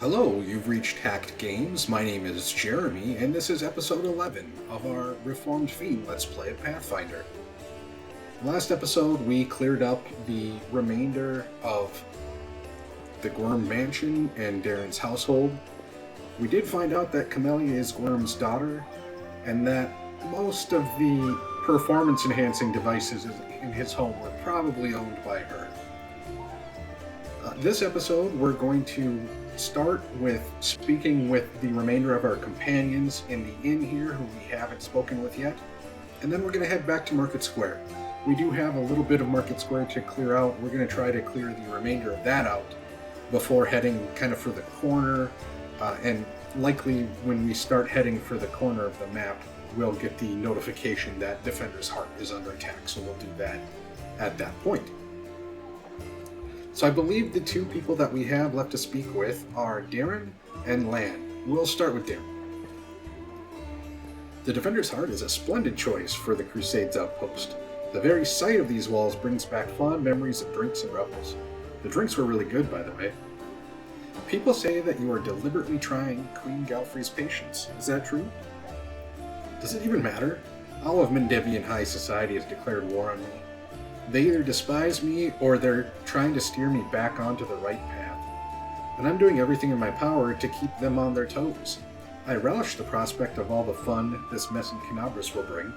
Hello, you've reached Hacked Games. My name is Jeremy, and this is episode 11 of our Reformed Fiend Let's Play of Pathfinder. Last episode, we cleared up the remainder of the Gwyrm Mansion and Darren's household. We did find out that Camellia is Gwyrm's daughter, and that most of the performance-enhancing devices in his home were probably owned by her. This episode, we're going to start with speaking with the remainder of our companions in the inn here who we haven't spoken with yet, and then we're going to head back to Market Square. We do have a little bit of Market Square to clear out. We're going to try to clear the remainder of that out before heading kind of for the corner, and likely when we start heading for the corner of the map, we'll get the notification that Defender's Heart is under attack, so we'll do that at that point. So I believe the two people that we have left to speak with are Darren and Lan. We'll start with Darren. The Defender's Heart is a splendid choice for the Crusades outpost. The very sight of these walls brings back fond memories of drinks and revels. The drinks were really good, by the way. People say that you are deliberately trying Queen Galfrey's patience. Is that true? Does it even matter? All of Mendevian high society has declared war on me. They either despise me or they're trying to steer me back onto the right path. And I'm doing everything in my power to keep them on their toes. I relish the prospect of all the fun this mess in Canabras will bring.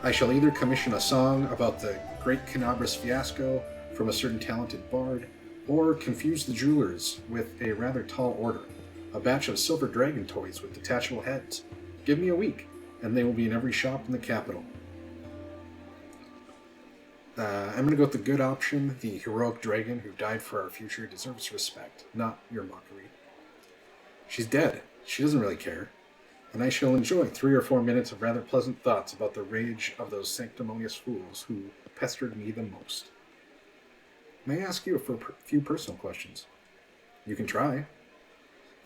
I shall either commission a song about the great Canabras fiasco from a certain talented bard, or confuse the jewelers with a rather tall order, a batch of silver dragon toys with detachable heads. Give me a week, and they will be in every shop in the capital. I'm going to go with the good option. The heroic dragon who died for our future deserves respect, not your mockery. She's dead. She doesn't really care. And I shall enjoy 3 or 4 minutes of rather pleasant thoughts about the rage of those sanctimonious fools who pestered me the most. May I ask you a few personal questions? You can try.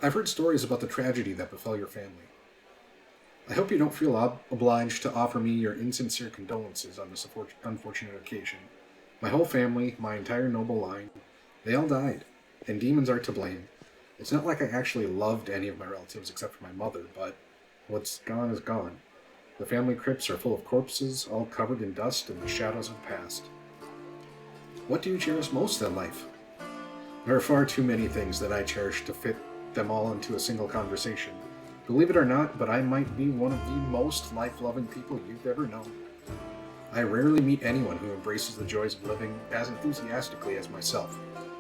I've heard stories about the tragedy that befell your family. I hope you don't feel obliged to offer me your insincere condolences on this unfortunate occasion. My whole family, my entire noble line, they all died, and demons are to blame. It's not like I actually loved any of my relatives except for my mother, but what's gone is gone. The family crypts are full of corpses, all covered in dust and the shadows of the past. What do you cherish most in life? There are far too many things that I cherish to fit them all into a single conversation. Believe it or not, but I might be one of the most life-loving people you've ever known. I rarely meet anyone who embraces the joys of living as enthusiastically as myself.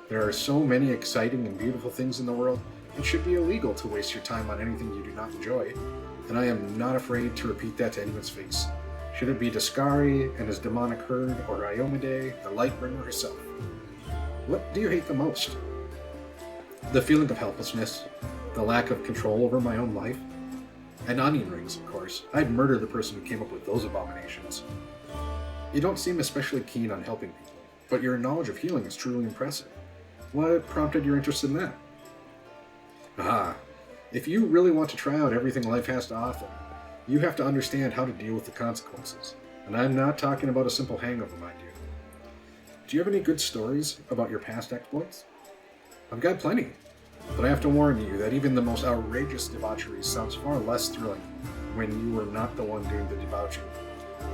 There are so many exciting and beautiful things in the world, it should be illegal to waste your time on anything you do not enjoy, and I am not afraid to repeat that to anyone's face. Should it be Dascari and his demonic herd, or Iomade, the Lightbringer herself? What do you hate the most? The feeling of helplessness, the lack of control over my own life, and onion rings, of course. I'd murder the person who came up with those abominations. You don't seem especially keen on helping people, but your knowledge of healing is truly impressive. What prompted your interest in that? Ah, if you really want to try out everything life has to offer, you have to understand how to deal with the consequences. And I'm not talking about a simple hangover, mind you. Do you have any good stories about your past exploits? I've got plenty. But I have to warn you that even the most outrageous debauchery sounds far less thrilling when you were not the one doing the debauchery.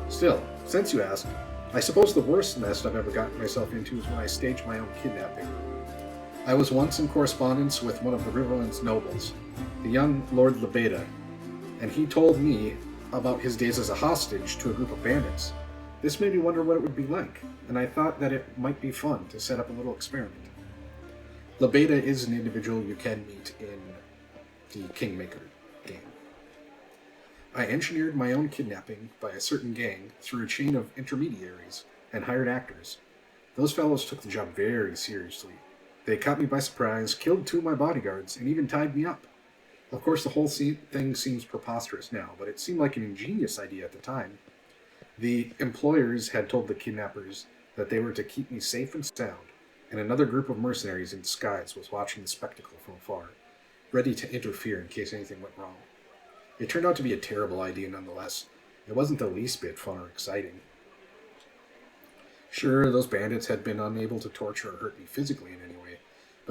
Still, since you asked, I suppose the worst mess I've ever gotten myself into is when I staged my own kidnapping. I was once in correspondence with one of the Riverlands nobles, the young Lord Lebeda, and he told me about his days as a hostage to a group of bandits. This made me wonder what it would be like, and I thought that it might be fun to set up a little experiment. Lebeda is an individual you can meet in the Kingmaker game. I engineered my own kidnapping by a certain gang through a chain of intermediaries and hired actors. Those fellows took the job very seriously. They caught me by surprise, killed 2 of my bodyguards, and even tied me up. Of course, the whole thing seems preposterous now, but it seemed like an ingenious idea at the time. The employers had told the kidnappers that they were to keep me safe and sound, and another group of mercenaries in disguise was watching the spectacle from afar, ready to interfere in case anything went wrong. It turned out to be a terrible idea nonetheless. It wasn't the least bit fun or exciting. Sure, those bandits had been unable to torture or hurt me physically in any way,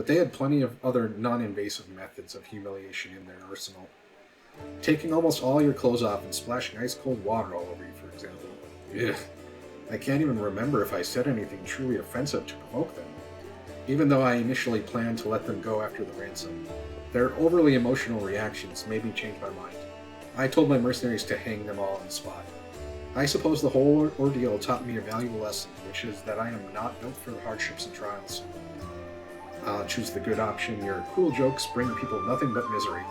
but they had plenty of other non-invasive methods of humiliation in their arsenal. Taking almost all your clothes off and splashing ice-cold water all over you, for example. Ugh. I can't even remember if I said anything truly offensive to provoke them, even though I initially planned to let them go after the ransom. Their overly emotional reactions made me change my mind. I told my mercenaries to hang them all on the spot. I suppose the whole ordeal taught me a valuable lesson, which is that I am not built for the hardships and trials. Choose the good option. Your cruel jokes bring people nothing but misery.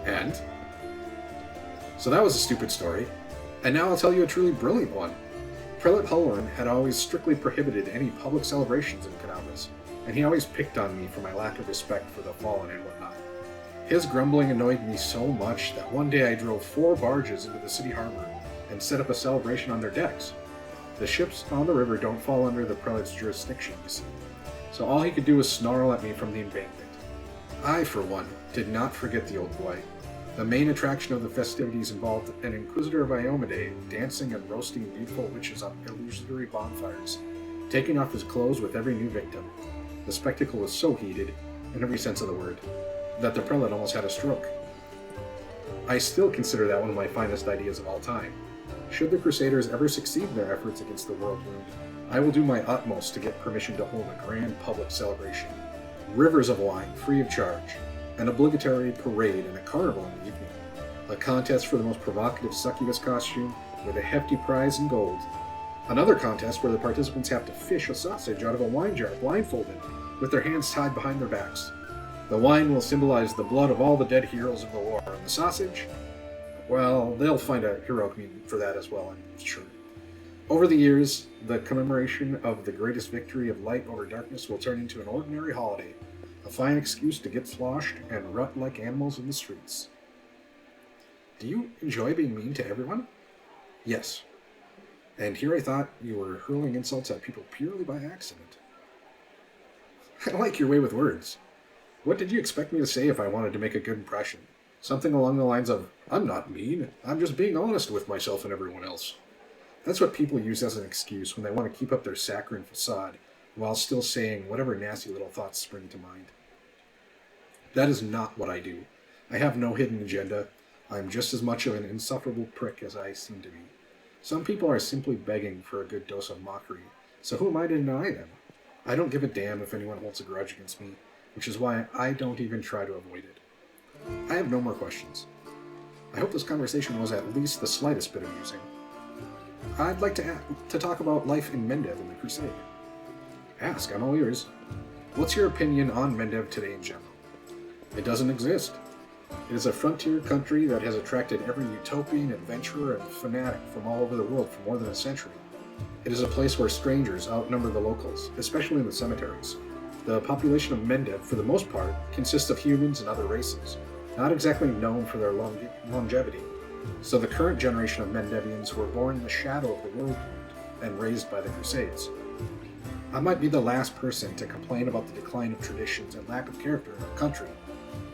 And? So that was a stupid story. And now I'll tell you a truly brilliant one. Prelate Hulwern had always strictly prohibited any public celebrations in Canavas, and he always picked on me for my lack of respect for the fallen and whatnot. His grumbling annoyed me so much that one day I drove 4 barges into the city harbor and set up a celebration on their decks. The ships on the river don't fall under the prelate's jurisdiction, you see, so all he could do was snarl at me from the embankment. I, for one, did not forget the old boy. The main attraction of the festivities involved an Inquisitor of Iomedae dancing and roasting beautiful witches on illusory bonfires, taking off his clothes with every new victim. The spectacle was so heated, in every sense of the word, that the prelate almost had a stroke. I still consider that one of my finest ideas of all time. Should the Crusaders ever succeed in their efforts against the World Wound, I will do my utmost to get permission to hold a grand public celebration. Rivers of wine, free of charge, an obligatory parade, and a carnival in the evening. A contest for the most provocative succubus costume, with a hefty prize in gold. Another contest where the participants have to fish a sausage out of a wine jar blindfolded, with their hands tied behind their backs. The wine will symbolize the blood of all the dead heroes of the war, and the sausage? Well, they'll find a heroic meaning for that as well, I'm sure. Over the years, the commemoration of the greatest victory of light over darkness will turn into an ordinary holiday, a fine excuse to get sloshed and rut like animals in the streets. Do you enjoy being mean to everyone? Yes. And here I thought you were hurling insults at people purely by accident. I like your way with words. What did you expect me to say if I wanted to make a good impression? Something along the lines of, I'm not mean, I'm just being honest with myself and everyone else. That's what people use as an excuse when they want to keep up their saccharine facade, while still saying whatever nasty little thoughts spring to mind. That is not what I do. I have no hidden agenda. I am just as much of an insufferable prick as I seem to be. Some people are simply begging for a good dose of mockery, so who am I to deny them? I don't give a damn if anyone holds a grudge against me, which is why I don't even try to avoid it. I have no more questions. I hope this conversation was at least the slightest bit amusing. I'd like to talk about life in Mendev in the Crusade. Ask, I'm all ears. What's your opinion on Mendev today in general? It doesn't exist. It is a frontier country that has attracted every utopian, adventurer, and fanatic from all over the world for more than a century. It is a place where strangers outnumber the locals, especially in the cemeteries. The population of Mendev, for the most part, consists of humans and other races, not exactly known for their longevity. So the current generation of Mendevians were born in the shadow of the World Wound and raised by the Crusades. I might be the last person to complain about the decline of traditions and lack of character in our country,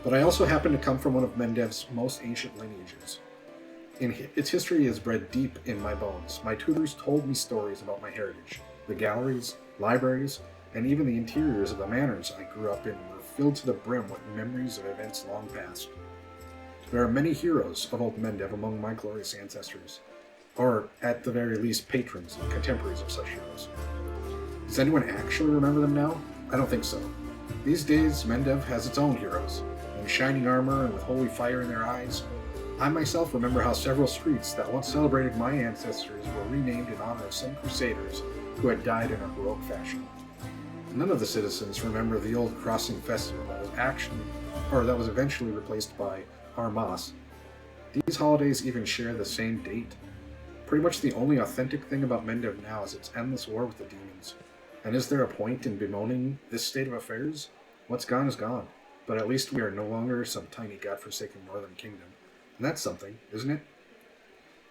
but I also happen to come from one of Mendev's most ancient lineages. Its history is bred deep in my bones. My tutors told me stories about my heritage. The galleries, libraries, and even the interiors of the manors I grew up in were filled to the brim with memories of events long past. There are many heroes of old Mendev among my glorious ancestors, or at the very least patrons and contemporaries of such heroes. Does anyone actually remember them now? I don't think so. These days, Mendev has its own heroes, in shining armor and with holy fire in their eyes. I myself remember how several streets that once celebrated my ancestors were renamed in honor of some crusaders who had died in a heroic fashion. None of the citizens remember the old crossing festival that was eventually replaced by Armas. These holidays even share the same date. Pretty much the only authentic thing about Mendev now is its endless war with the demons. And is there a point in bemoaning this state of affairs? What's gone is gone, but at least we are no longer some tiny godforsaken northern kingdom. And that's something, isn't it?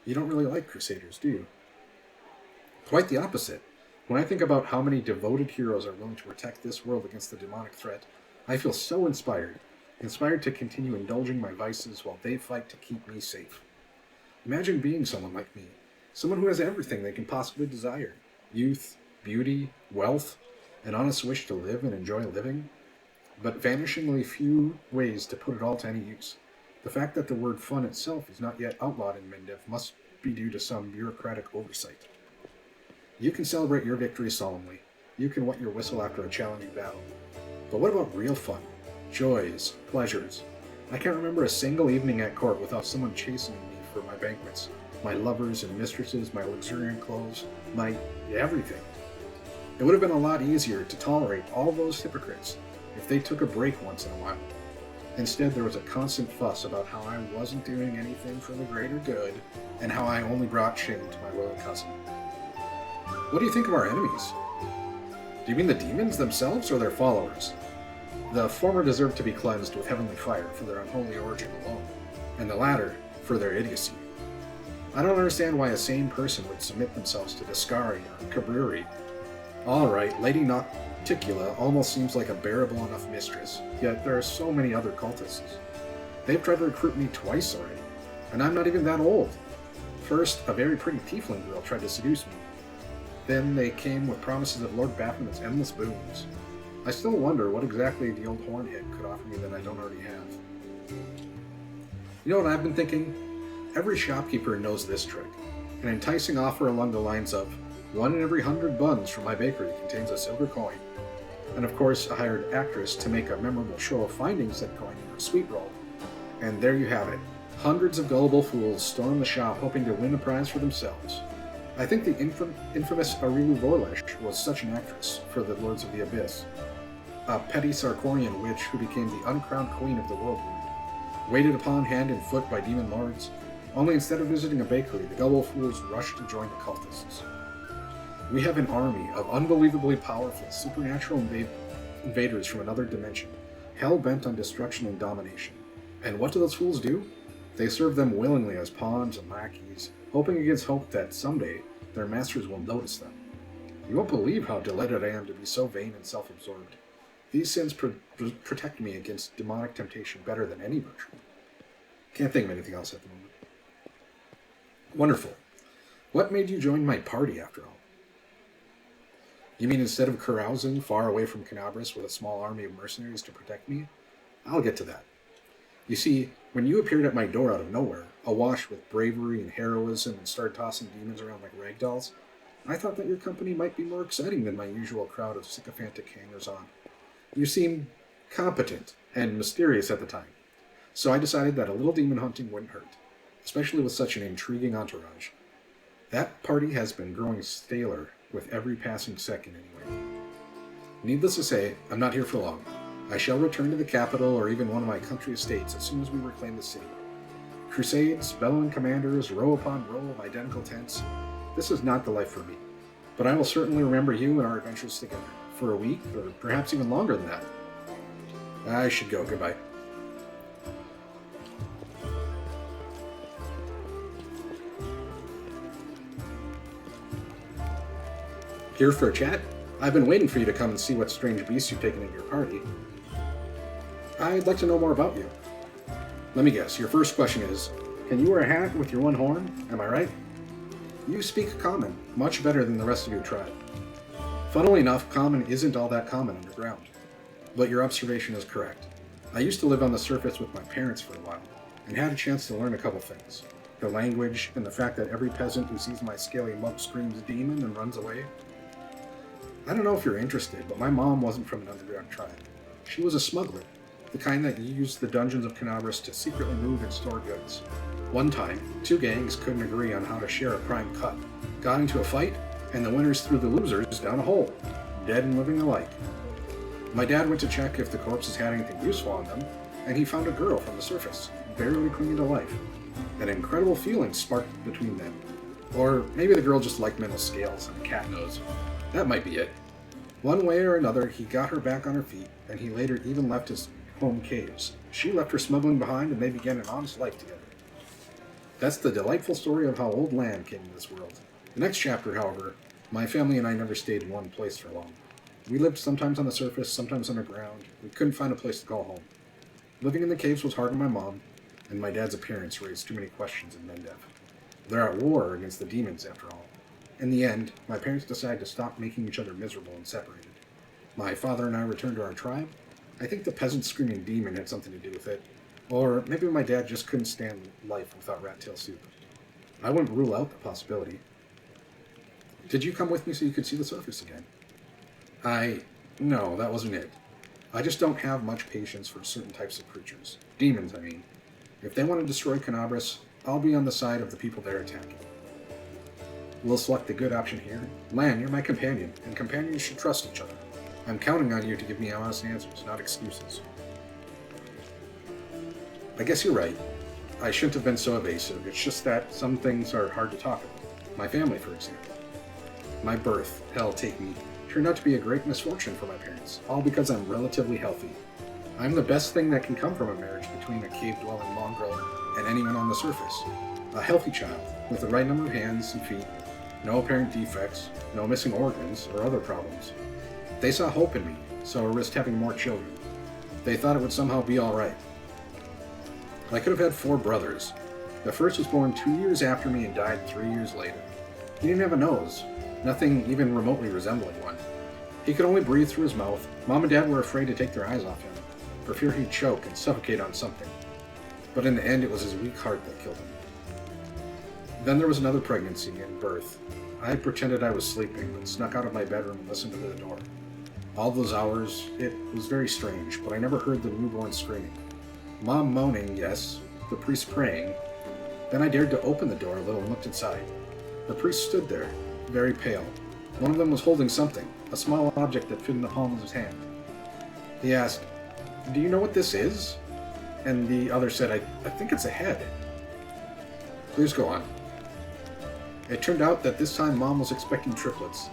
You don't really like Crusaders, do you? Quite the opposite. When I think about how many devoted heroes are willing to protect this world against the demonic threat, I feel so inspired to continue indulging my vices while they fight to keep me safe. Imagine being someone like me, someone who has everything they can possibly desire: youth, beauty, wealth, an honest wish to live and enjoy living, but vanishingly few ways to put it all to any use. The fact that the word fun itself is not yet outlawed in Mendev must be due to some bureaucratic oversight. You can celebrate your victory solemnly. You can wet your whistle after a challenging battle. But what about real fun? Joys, pleasures. I can't remember a single evening at court without someone chasing me for my banquets, my lovers and mistresses, my luxuriant clothes, my everything. It would have been a lot easier to tolerate all those hypocrites if they took a break once in a while. Instead, there was a constant fuss about how I wasn't doing anything for the greater good, and how I only brought shame to my royal cousin. What do you think of our enemies? Do you mean the demons themselves or their followers? The former deserve to be cleansed with heavenly fire for their unholy origin alone, and the latter for their idiocy. I don't understand why a sane person would submit themselves to Descari or Cabreri. Alright, Lady Nocticula almost seems like a bearable enough mistress, yet there are so many other cultists. They've tried to recruit me twice already, and I'm not even that old. First, a very pretty Tiefling girl tried to seduce me. Then they came with promises of Lord Baphomet's endless boons. I still wonder what exactly the old hornhead could offer me that I don't already have. You know what I've been thinking? Every shopkeeper knows this trick. An enticing offer along the lines of, 1 in every 100 buns from my bakery contains a silver coin. And of course, a hired actress to make a memorable show of finding said coin in her sweet roll. And there you have it. Hundreds of gullible fools storm the shop hoping to win a prize for themselves. I think the infamous Arilu Vorlesh was such an actress for the Lords of the Abyss. A petty Sarkorian witch who became the uncrowned queen of the Worldwound. Waited upon hand and foot by demon lords, only instead of visiting a bakery, the gullible fools rushed to join the cultists. We have an army of unbelievably powerful supernatural invaders from another dimension, hell-bent on destruction and domination. And what do those fools do? They serve them willingly as pawns and lackeys, hoping against hope that someday their masters will notice them. You won't believe how delighted I am to be so vain and self-absorbed. These sins protect me against demonic temptation better than any virtue. Can't think of anything else at the moment. Wonderful. What made you join my party, after all? You mean instead of carousing far away from Canabras with a small army of mercenaries to protect me? I'll get to that. You see, when you appeared at my door out of nowhere, awash with bravery and heroism and started tossing demons around like ragdolls, I thought that your company might be more exciting than my usual crowd of sycophantic hangers-on. You seemed competent and mysterious at the time, so I decided that a little demon hunting wouldn't hurt, especially with such an intriguing entourage. That party has been growing staler with every passing second anyway. Needless to say, I'm not here for long. I shall return to the capital or even one of my country estates as soon as we reclaim the city. Crusades, bellowing commanders, row upon row of identical tents. This is not the life for me. But I will certainly remember you and our adventures together, for a week, or perhaps even longer than that. I should go. Goodbye. Here for a chat? I've been waiting for you to come and see what strange beasts you've taken into your party. I'd like to know more about you. Let me guess, your first question is, can you wear a hat with your one horn? Am I right? You speak Common, much better than the rest of your tribe. Funnily enough, Common isn't all that common underground. But your observation is correct. I used to live on the surface with my parents for a while, and had a chance to learn a couple things. The language, and the fact that every peasant who sees my scaly mug screams demon and runs away. I don't know if you're interested, but my mom wasn't from an underground tribe. She was a smuggler, the kind that used the dungeons of Canabras to secretly move and store goods. One time, 2 gangs couldn't agree on how to share a prime cut, got into a fight, and the winners threw the losers down a hole, dead and living alike. My dad went to check if the corpses had anything useful on them, and he found a girl from the surface, barely clinging to life. An incredible feeling sparked between them. Or maybe the girl just liked mental scales and a cat nose. That might be it. One way or another, he got her back on her feet, and he later even left his home caves. She left her smuggling behind, and they began an honest life together. That's the delightful story of how old land came into this world. The next chapter, however, my family and I never stayed in one place for long. We lived sometimes on the surface, sometimes underground. We couldn't find a place to call home. Living in the caves was hard on my mom, and my dad's appearance raised too many questions in Mendev. They're at war against the demons, after all. In the end, my parents decided to stop making each other miserable and separated. My father and I returned to our tribe. I think the peasant screaming demon had something to do with it. Or maybe my dad just couldn't stand life without rat tail soup. I wouldn't rule out the possibility. Did you come with me so you could see the surface again? No, that wasn't it. I just don't have much patience for certain types of creatures. Demons, I mean. If they want to destroy Canabras, I'll be on the side of the people they're attacking. We'll select the good option here. Lan, you're my companion, and companions should trust each other. I'm counting on you to give me honest answers, not excuses. I guess you're right. I shouldn't have been so evasive. It's just that some things are hard to talk about. My family, for example. My birth, hell take me, turned out to be a great misfortune for my parents, all because I'm relatively healthy. I'm the best thing that can come from a marriage between a cave-dwelling mongrel and anyone on the surface. A healthy child, with the right number of hands and feet, no apparent defects, no missing organs or other problems. They saw hope in me, so I risked having more children. They thought it would somehow be alright. I could have had 4 brothers. The first was born 2 years after me and died 3 years later. He didn't have a nose, nothing even remotely resembling one. He could only breathe through his mouth. Mom and Dad were afraid to take their eyes off him, for fear he'd choke and suffocate on something. But in the end, it was his weak heart that killed him. Then there was another pregnancy and birth. I pretended I was sleeping, but snuck out of my bedroom and listened to the door. All those hours, it was very strange, but I never heard the newborn screaming. Mom moaning, yes, the priest praying. Then I dared to open the door a little and looked inside. The priest stood there, very pale. One of them was holding something, a small object that fit in the palm of his hand. He asked, "Do you know what this is?" And the other said, I think it's a head. Please go on. It turned out that this time Mom was expecting triplets.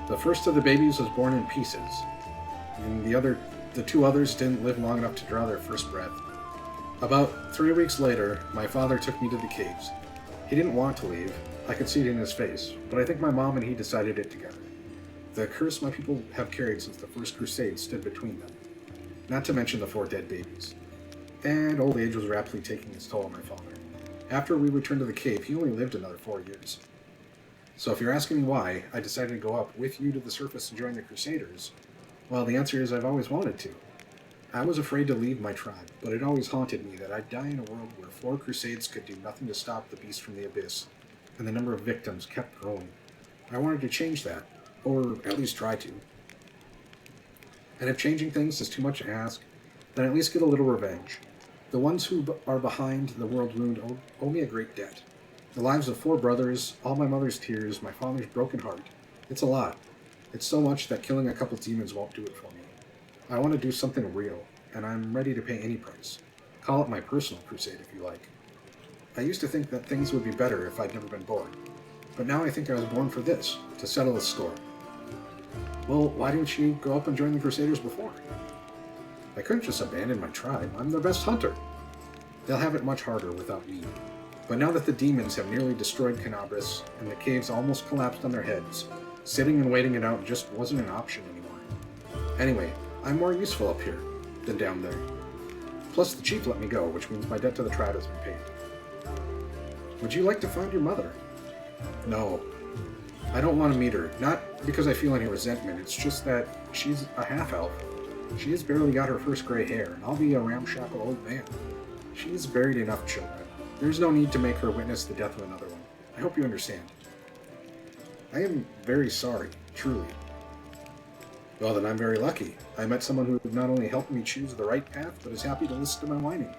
The first of the babies was born in pieces, and the 2 others didn't live long enough to draw their first breath. About 3 weeks later, my father took me to the caves. He didn't want to leave. I could see it in his face, but I think my mom and he decided it together. The curse my people have carried since the First Crusade stood between them, not to mention the 4 dead babies. And old age was rapidly taking its toll on my father. After we returned to the cave, he only lived another 4 years. So if you're asking me why I decided to go up with you to the surface and join the Crusaders, well, the answer is I've always wanted to. I was afraid to leave my tribe, but it always haunted me that I'd die in a world where 4 crusades could do nothing to stop the beast from the abyss, and the number of victims kept growing. I wanted to change that, or at least try to. And if changing things is too much to ask, then at least get a little revenge. The ones who are behind the world ruined owe me a great debt. The lives of 4 brothers, all my mother's tears, my father's broken heart. It's a lot. It's so much that killing a couple demons won't do it for me. I want to do something real, and I'm ready to pay any price. Call it my personal crusade if you like. I used to think that things would be better if I'd never been born, but now I think I was born for this, to settle the score. Well, why didn't you go up and join the Crusaders before? I couldn't just abandon my tribe. I'm their best hunter. They'll have it much harder without me. But now that the demons have nearly destroyed Canabras, and the caves almost collapsed on their heads, sitting and waiting it out just wasn't an option anymore. Anyway, I'm more useful up here than down there. Plus, the chief let me go, which means my debt to the tribe has been paid. Would you like to find your mother? No. I don't want to meet her, not because I feel any resentment, it's just that she's a half-elf. She has barely got her first gray hair, and I'll be a ramshackle old man. She's buried enough children. There's no need to make her witness the death of another one. I hope you understand. I am very sorry, truly. Well, then I'm very lucky. I met someone who not only helped me choose the right path, but is happy to listen to my whining.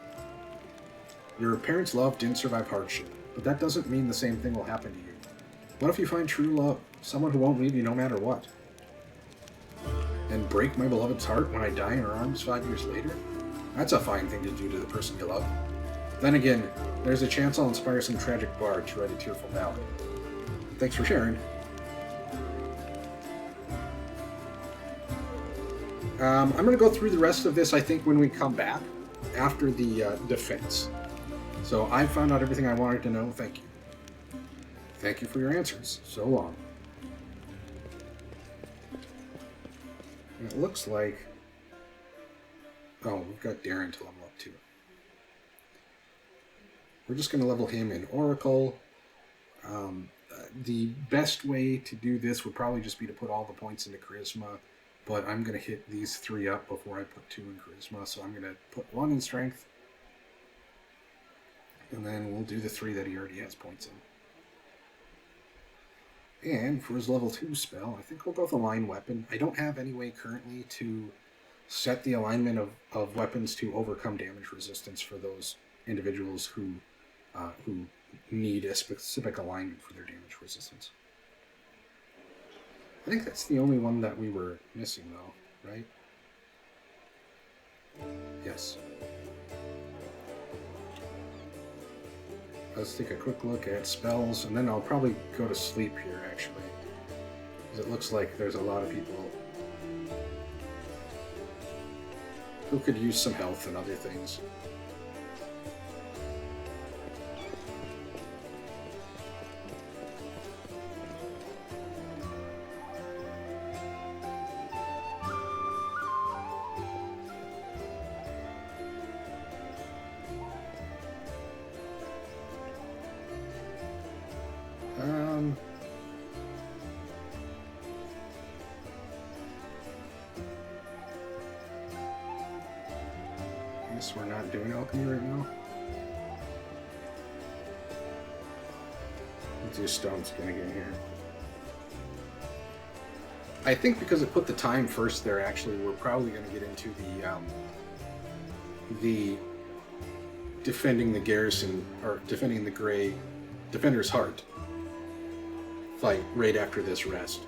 Your parents' love didn't survive hardship, but that doesn't mean the same thing will happen to you. What if you find true love, someone who won't leave you no matter what? And break my beloved's heart when I die in her arms 5 years later? That's a fine thing to do to the person you love. Then again, there's a chance I'll inspire some tragic bard to write a tearful ballad. Thanks for sharing. I'm going to go through the rest of this, I think, when we come back, after the defense. So I found out everything I wanted to know. Thank you. Thank you for your answers. So long. And it looks like... Oh, we've got Darren to level up too. We're just going to level him in Oracle. The best way to do this would probably just be to put all the points into Charisma, but I'm going to hit these 3 up before I put 2 in Charisma, so I'm going to put 1 in Strength, and then we'll do the 3 that he already has points in. And for his level 2 spell, I think we'll go with Align Weapon. I don't have any way currently to set the alignment of weapons to overcome damage resistance for those individuals who need a specific alignment for their damage resistance. I think that's the only one that we were missing, though, right? Yes. Let's take a quick look at spells, and then I'll probably go to sleep here, actually. Because it looks like there's a lot of people who could use some health and other things. I guess we're not doing alchemy right now. Let's do stone skin again here. I think because it put the time first there, actually, we're probably going to get into the defending the garrison, or defending the Grey Defender's Heart fight right after this rest.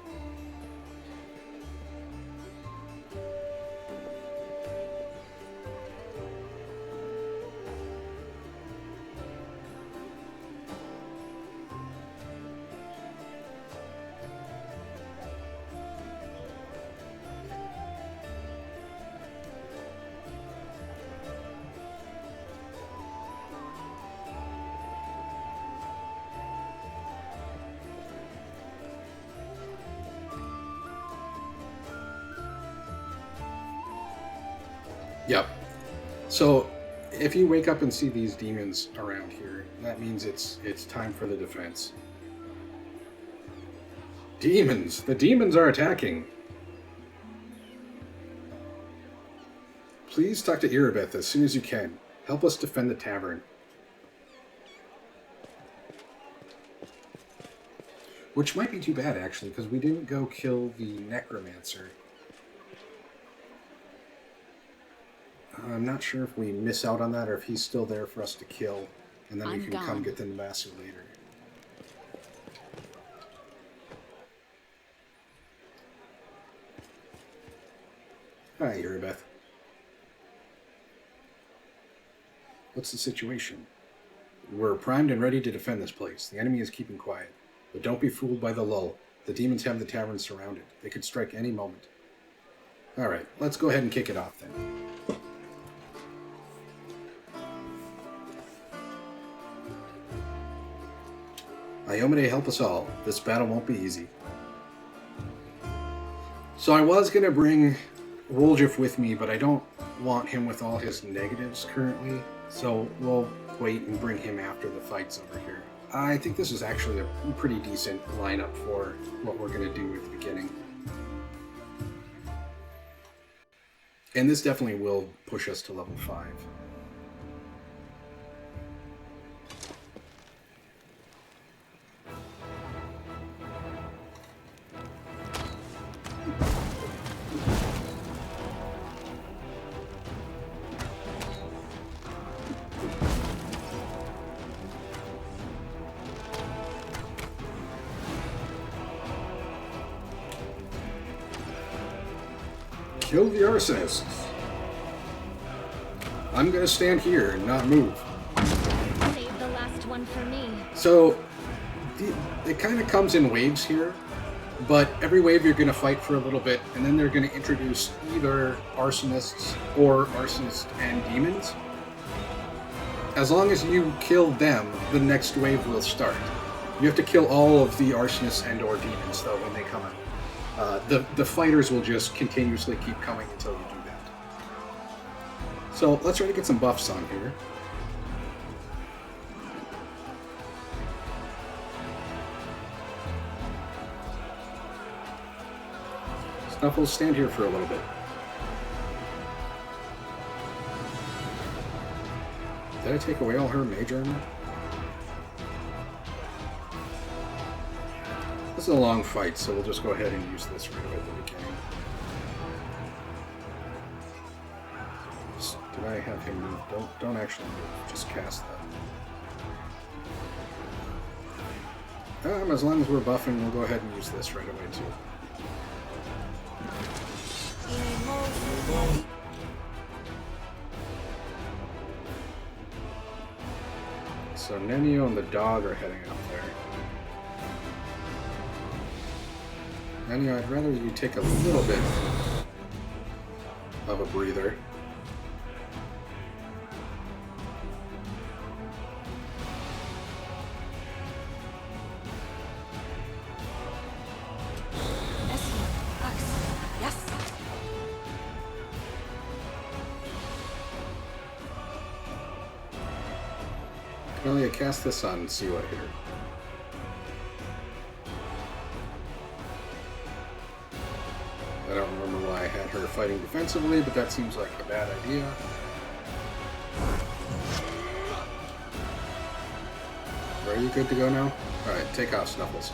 Yep. So if you wake up and see these demons around here, that means it's time for the defense. Demons! The demons are attacking! Please talk to Irabeth as soon as you can. Help us defend the tavern. Which might be too bad, actually, because we didn't go kill the Necromancer. I'm not sure if we miss out on that or if he's still there for us to kill, and then we can come get the Master later. Hi, Irabeth. What's the situation? We're primed and ready to defend this place. The enemy is keeping quiet. But don't be fooled by the lull. The demons have the tavern surrounded. They could strike any moment. Alright, let's go ahead and kick it off then. Iomade, help us all. This battle won't be easy. So I was going to bring Woljif with me, but I don't want him with all his negatives currently. So we'll wait and bring him after the fight's over here. I think this is actually a pretty decent lineup for what we're going to do at the beginning. And this definitely will push us to level 5. Kill the arsonists. I'm gonna stand here and not move. Save the last one for me. So, it kind of comes in waves here, but every wave you're gonna fight for a little bit, and then they're gonna introduce either arsonists or arsonists and demons. As long as you kill them, the next wave will start. You have to kill all of the arsonists and or demons, though, when they come out. The fighters will just continuously keep coming until you do that. So let's try to get some buffs on here. Snuffles, stand here for a little bit. Did I take away all her mage armor? This is a long fight, so we'll just go ahead and use this right away at the beginning. Did I have him move? Don't actually move. Just cast that. As long as we're buffing, we'll go ahead and use this right away too. So Nenio and the dog are heading up there. Nenio, I'd rather you take a little bit of a breather. Camellia, cast this on Siwa here. I don't remember why I had her fighting defensively, but that seems like a bad idea. Are you good to go now? Alright, take off Snuffles.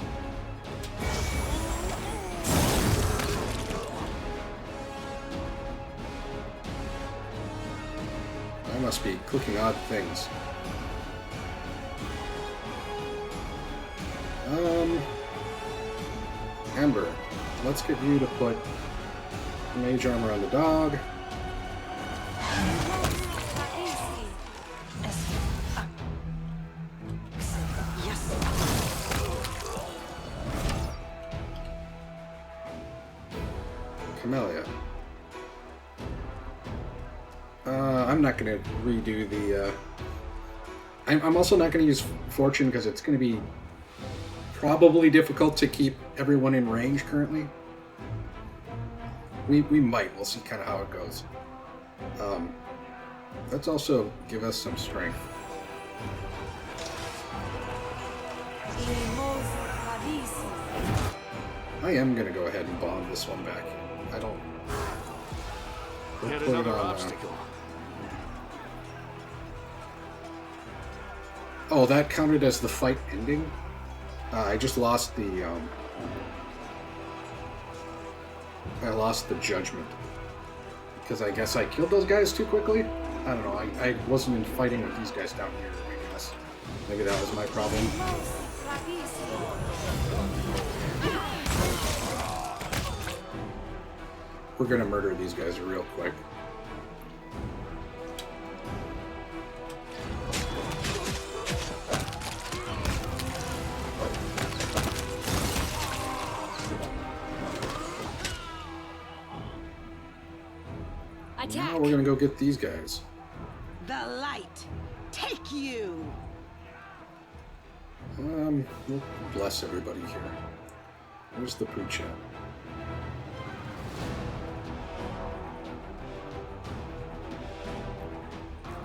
I must be clicking odd things. Ember, let's get you to put mage armor on the dog. Camellia. I'm not going to redo the... I'm also not going to use Fortune because it's going to be probably difficult to keep everyone in range currently. We might. We'll see kind of how it goes. Let's also give us some strength. I am going to go ahead and bond this one back. I don't... Hit put another it on obstacle. Oh, that counted as the fight ending? I just lost the, I lost the judgment. Because I guess I killed those guys too quickly? I don't know, I wasn't in fighting with these guys down here, I guess. Maybe that was my problem. We're gonna murder these guys real quick. Now we're gonna go get these guys. The light, take you. We'll bless everybody here. Where's the pooch at?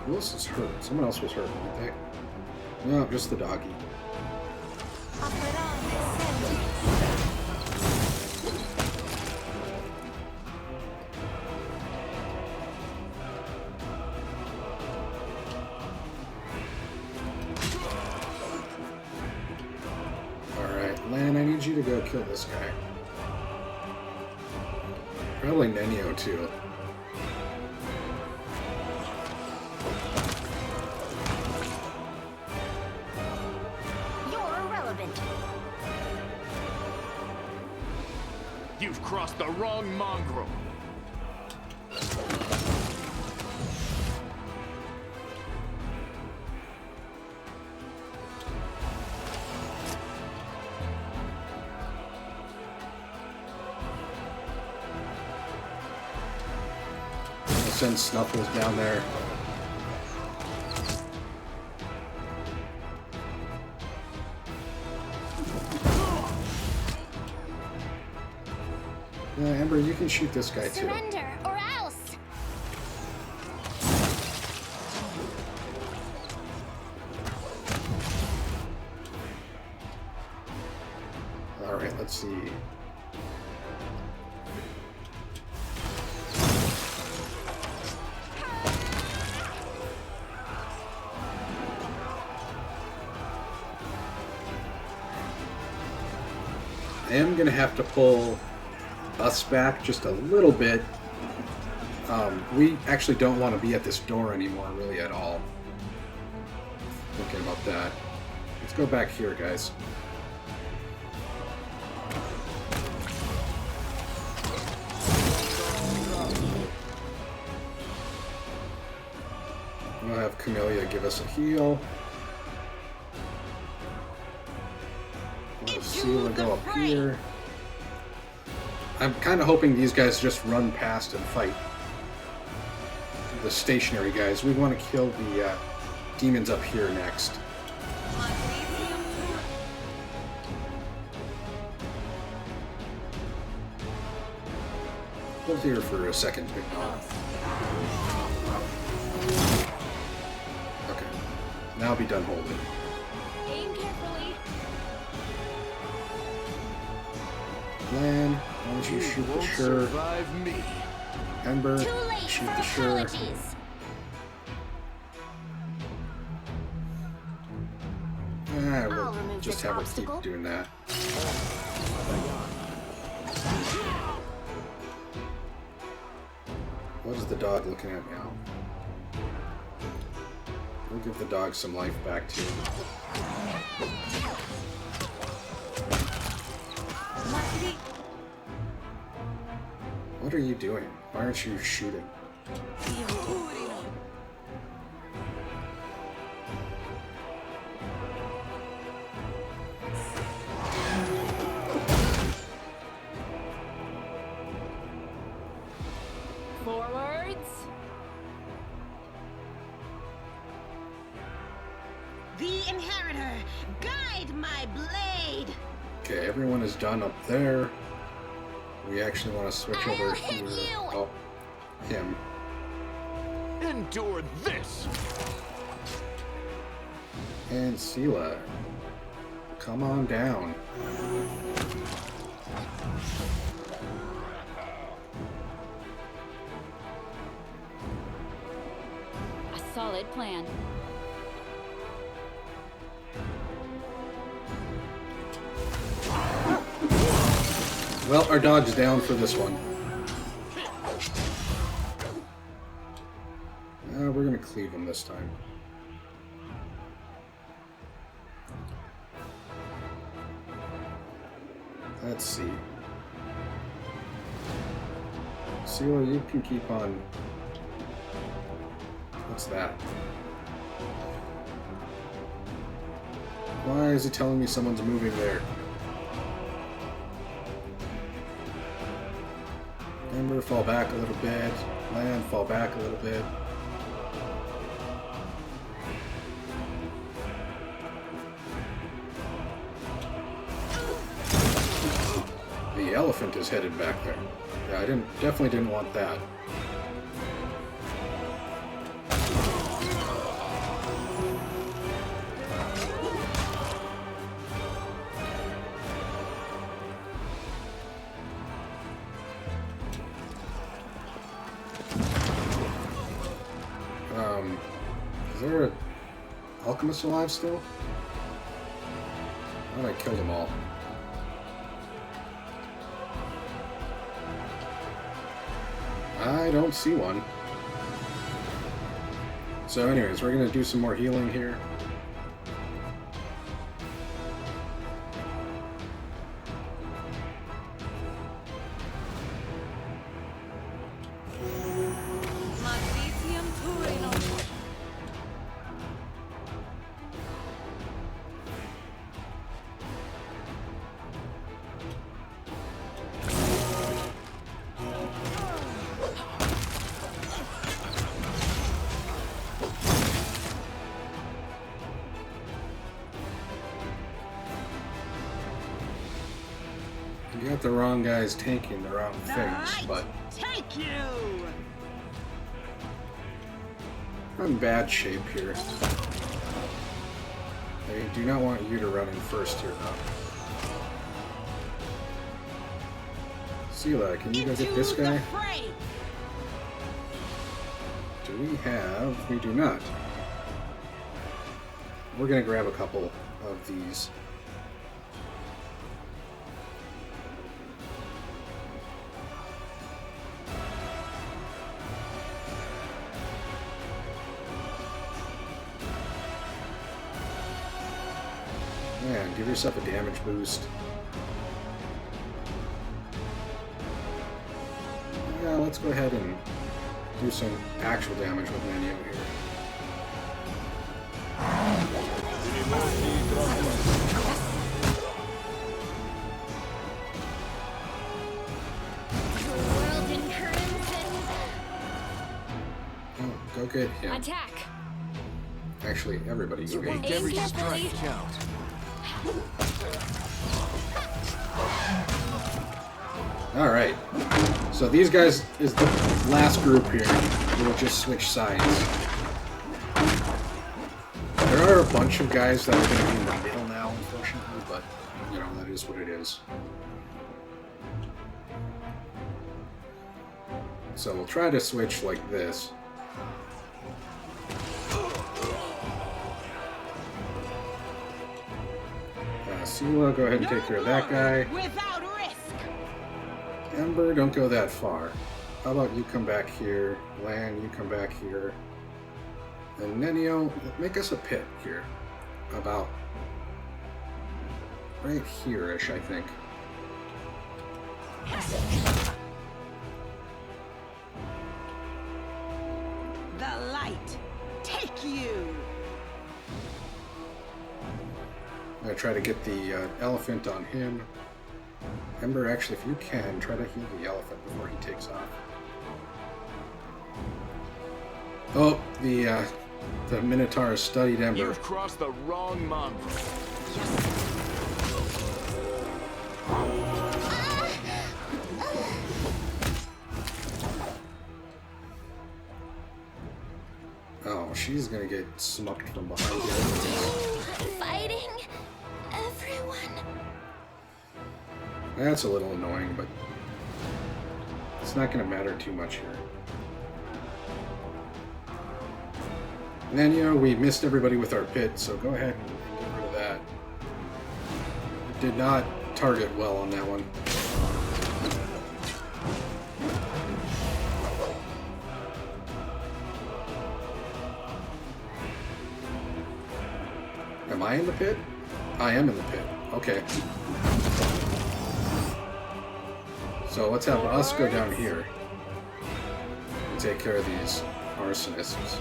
Who else is hurt? Someone else was hurt, weren't they? No, just the doggy. Lan, I need you to go kill this guy. Probably Nenio, too. You're irrelevant. You've crossed the wrong mongrel. Send Snuffles down there. Yeah, Ember, you can shoot this guy too. Surrender or else. Alright, let's see. I am going to have to pull us back just a little bit. We actually don't want to be at this door anymore, really, at all. Thinking about that. Let's go back here, guys. We'll have Camellia give us a heal. We'll have Seela go up here. I'm kind of hoping these guys just run past and fight the stationary guys. We want to kill the demons up here next. Hold here for a second. Okay. Now be done holding. Aim carefully. Lan, why don't you shoot the Sure. Survive me. Ember, Too late shoot for the Sure. apologies. We'll I'll remove just this have her obstacle. keep doing that. What is the dog looking at now? We'll give the dog some life back too. What are you doing? Why aren't you shooting? Forwards. The Inheritor, guide my blade. Okay, everyone is done up there. We actually want to switch over I'll hit here. you. Oh, him. Endure this. And Seela. Come on down. A solid plan. Well, our dog's down for this one. We're going to cleave him this time. Let's see. Seela, you can keep on... What's that? Why is it telling me someone's moving there? Ember, fall back a little bit. Land, fall back a little bit. The elephant is headed back there. Yeah, I definitely didn't want that. Is there an alchemist alive still? I thought I killed them all. I don't see one. So anyways, we're going to do some more healing here. You got the wrong guys tanking the wrong The things, light but take you. I'm in bad shape here. I do not want you to run in first here, though. Seela, can you go get this Into the guy? fray. Do we have... We do not. We're gonna grab a couple of these. give yourself a damage boost. Yeah, let's go ahead and do some actual damage with Nenio here. World in crimson. Oh, go get him. Attack. Actually, everybody go get him. Make every Aim strike carefully. count. Alright. So these guys is the last group here. We'll just switch sides. There are a bunch of guys that are going to be in the middle now, unfortunately, but, you know, that is what it is. So we'll try to switch like this. Sila, go ahead and take care of that guy. Without risk. Ember, don't go that far. How about you come back here? Lan, you come back here. And Nenio, make us a pit here. About right here-ish, I think. The light. Take you. I'm going to try to get the elephant on him. Ember, actually, if you can, try to heal the elephant before he takes off. Oh, the Minotaur has studied Ember. You've crossed the wrong monk. Oh, she's going to get smucked from behind here. Fighting everyone. That's a little annoying, but it's not going to matter too much here. And then, you know, we missed everybody with our pit, so go ahead and get rid of that. Did not target well on that one. Am I in the pit? I am in the pit. Okay. So let's have us go down here and take care of these arsonists.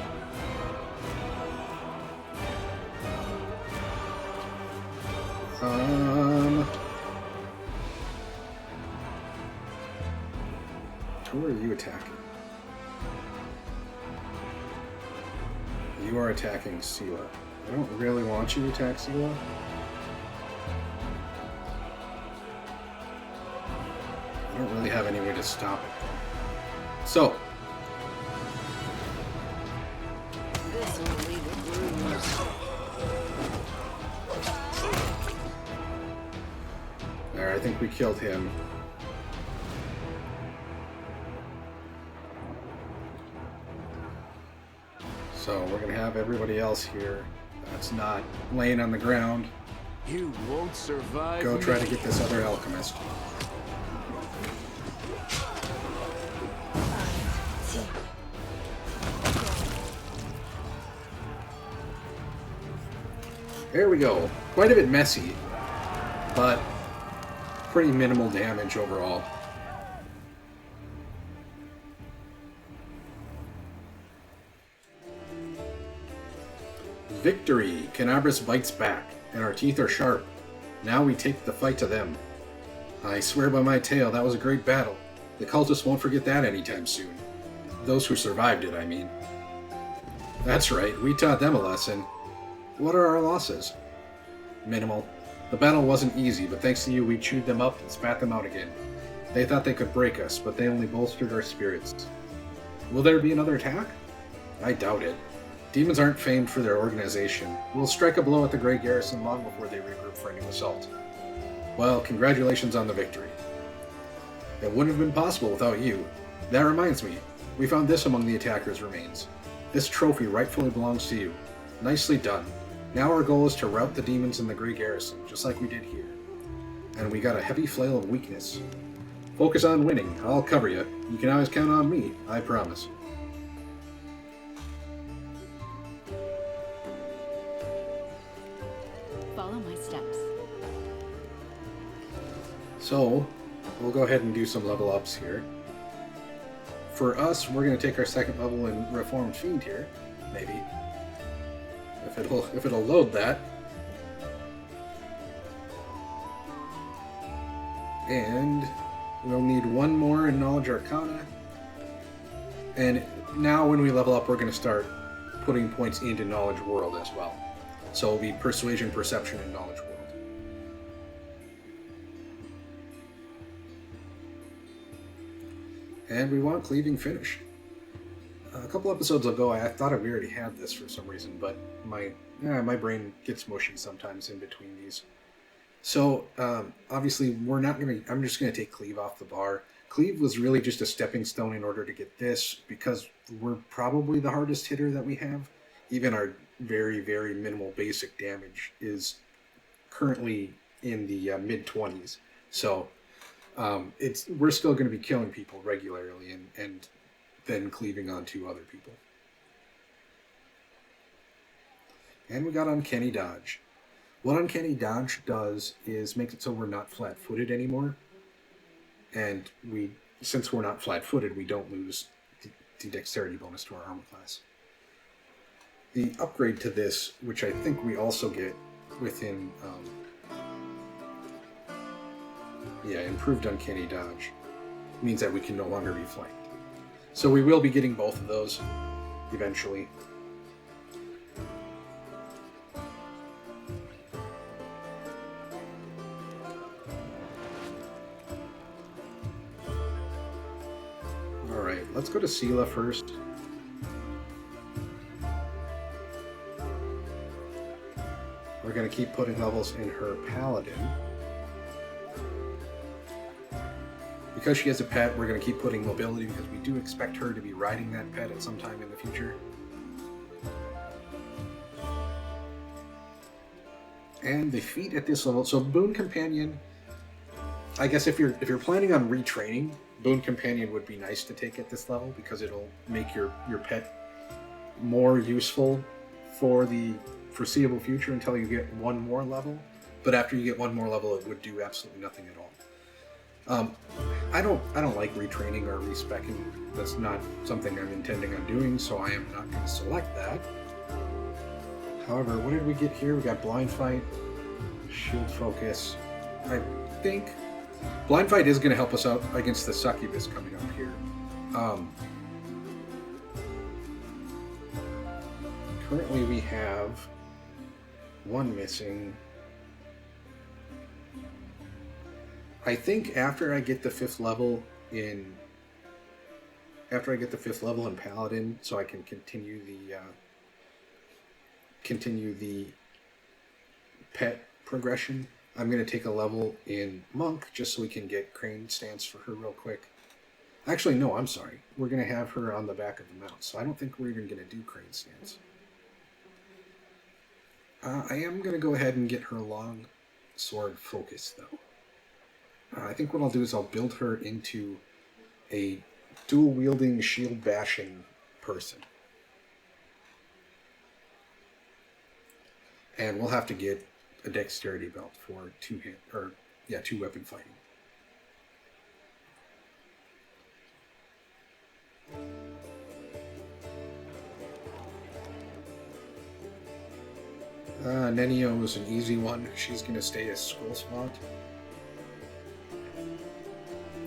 Who are you attacking? You are attacking Sela. I don't really want you to attack Sela. I don't really have any way to stop it. So, This'll leave a bruise. there, I think we killed him. So we're gonna have everybody else here that's not laying on the ground You won't survive. go try to me. get this other alchemist. There we go. Quite a bit messy, but pretty minimal damage overall. Victory! Canabras bites back, and our teeth are sharp. Now we take the fight to them. I swear by my tail, that was a great battle. The cultists won't forget that anytime soon. Those who survived it, I mean. That's right, we taught them a lesson. What are our losses? Minimal. The battle wasn't easy, but thanks to you, we chewed them up and spat them out again. They thought they could break us, but they only bolstered our spirits. Will there be another attack? I doubt it. Demons aren't famed for their organization. We'll strike a blow at the Grey Garrison long before they regroup for a new assault. Well, congratulations on the victory. It wouldn't have been possible without you. That reminds me, we found this among the attackers' remains. This trophy rightfully belongs to you. Nicely done. Now our goal is to rout the demons in the Grey Garrison, just like we did here. And we got a heavy flail of weakness. Focus on winning. I'll cover you. You can always count on me, I promise. Follow my steps. So, we'll go ahead and do some level ups here. For us, we're going to take our second level in Reformed Fiend here, maybe. If it'll load that. And we'll need one more in Knowledge Arcana. And now when we level up, we're going to start putting points into Knowledge World as well. So it'll be Persuasion, Perception, and Knowledge World. And we want Cleaving Finish. A couple episodes ago, I thought we already had this for some reason, but my brain gets mushy sometimes in between these. So, obviously, I'm just going to take Cleave off the bar. Cleave was really just a stepping stone in order to get this, because we're probably the hardest hitter that we have. Even our very, very minimal basic damage is currently in the mid-20s. So, we're still going to be killing people regularly and then cleaving onto other people. And we got Uncanny Dodge. What Uncanny Dodge does is make it so we're not flat-footed anymore. And since we're not flat-footed, we don't lose the dexterity bonus to our armor class. The upgrade to this, which I think we also get within improved Uncanny Dodge, means that we can no longer be flanked. So we will be getting both of those eventually. Alright, let's go to Sela first. We're going to keep putting levels in her Paladin. Because she has a pet, we're going to keep putting mobility because we do expect her to be riding that pet at some time in the future. And the feat at this level, so Boon Companion, I guess if you're planning on retraining, Boon Companion would be nice to take at this level because it'll make your pet more useful for the foreseeable future until you get one more level. But after you get one more level, it would do absolutely nothing at all. I don't like retraining or respecking. That's not something I'm intending on doing, so I am not going to select that. However, what did we get here? We got Blind Fight, Shield Focus. I think Blind Fight is going to help us out against the Succubus coming up here. Currently we have one missing. I think after I get the fifth level in Paladin, so I can continue the pet progression, I'm going to take a level in Monk just so we can get Crane Stance for her real quick. Actually, no, I'm sorry. We're going to have her on the back of the mount, so I don't think we're even going to do Crane Stance. I am going to go ahead and get her Long Sword Focus, though. I think what I'll do is I'll build her into a dual-wielding, shield-bashing person. And we'll have to get a dexterity belt for two-weapon fighting. Nenio is an easy one. She's going to stay a scroll spot.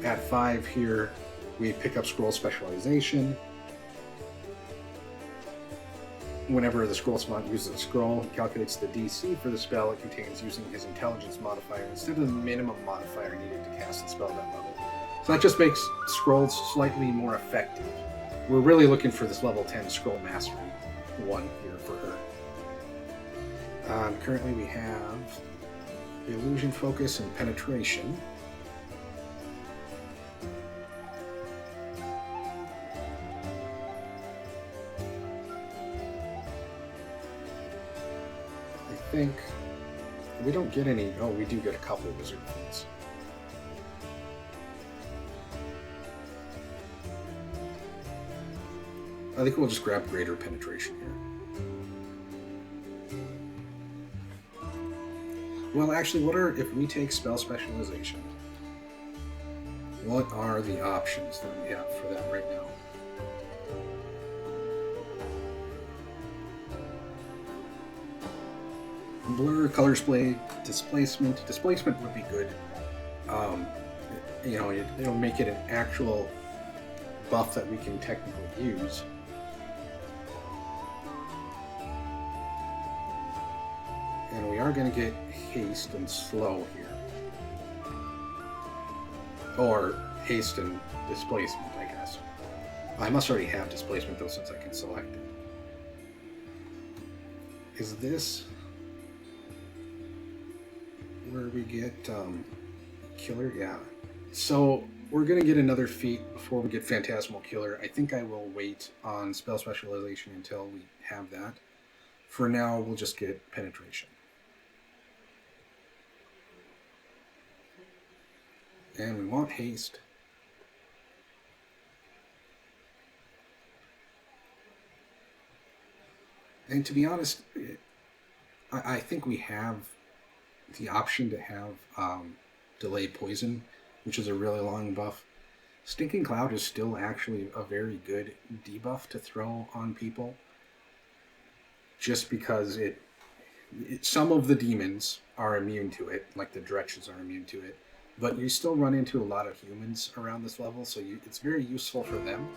At 5 here, we pick up Scroll Specialization. Whenever the scroll spot uses a scroll, it calculates the DC for the spell it contains using his intelligence modifier instead of the minimum modifier needed to cast the spell at that level. So that just makes scrolls slightly more effective. We're really looking for this level 10 Scroll Mastery one here for her. Currently we have Illusion Focus and Penetration. I think we don't get any. Oh, we do get a couple of wizard feats. I think we'll just grab Greater Penetration here. Well, actually, if we take Spell Specialization What are the options that we have for that right now? Blur, color display, displacement. Displacement would be good. It'll make it an actual buff that we can technically use. And we are going to get haste and slow here. Or haste and displacement, I guess. I must already have displacement though, since I can select it. Is this where we get Killer? Yeah. So we're going to get another feat before we get Phantasmal Killer. I think I will wait on Spell Specialization until we have that. For now, we'll just get Penetration. And we want haste. And to be honest, I think we have the option to have Delay Poison, which is a really long buff. Stinking Cloud is still actually a very good debuff to throw on people. Just because some of the demons are immune to it, like the Dretches are immune to it. But you still run into a lot of humans around this level, so it's very useful for them.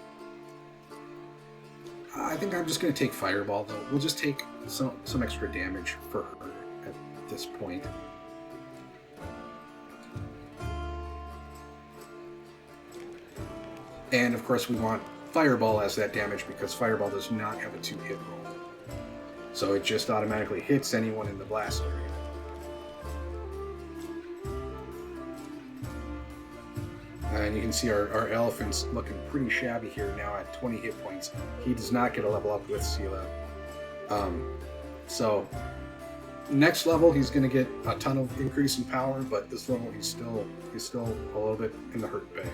I think I'm just going to take Fireball, though. We'll just take some extra damage for her at this point. And, of course, we want Fireball as that damage because Fireball does not have a 2-hit roll. So it just automatically hits anyone in the blast area. And you can see our elephant's looking pretty shabby here now at 20 hit points. He does not get a level up with Sela. So next level he's going to get a ton of increase in power, but this level he's still a little bit in the hurt bag.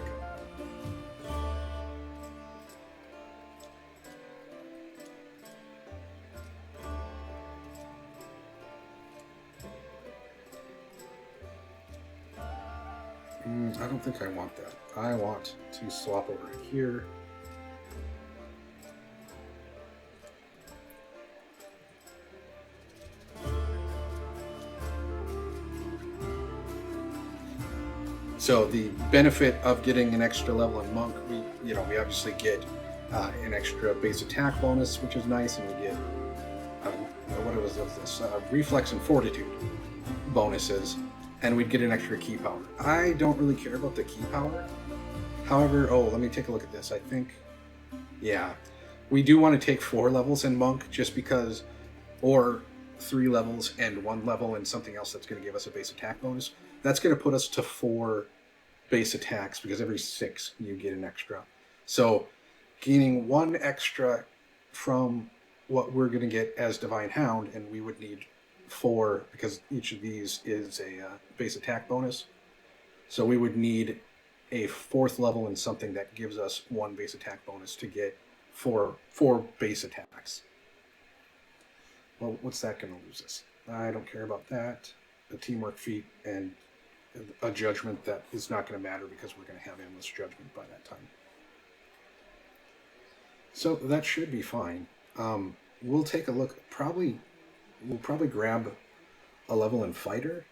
I don't think I want that. I want to swap over here. So the benefit of getting an extra level in Monk, we obviously get an extra base attack bonus, which is nice, and we get Reflex and Fortitude bonuses. And we'd get an extra key power. I don't really care about the key power. However, let me take a look at this. I think, yeah, we do want to take 4 levels in Monk just because, or 3 levels and 1 level and something else that's going to give us a base attack bonus. That's going to put us to 4 base attacks because every 6 you get an extra. So gaining 1 extra from what we're going to get as Divine Hound, and we would need 4 because each of these is a base attack bonus. So we would need a 4th level in something that gives us 1 base attack bonus to get 4 base attacks. Well, what's that going to lose us? I don't care about that. A teamwork feat and a judgment that is not going to matter because we're going to have endless judgment by that time. So that should be fine. We'll take a look. We'll probably grab a level in Fighter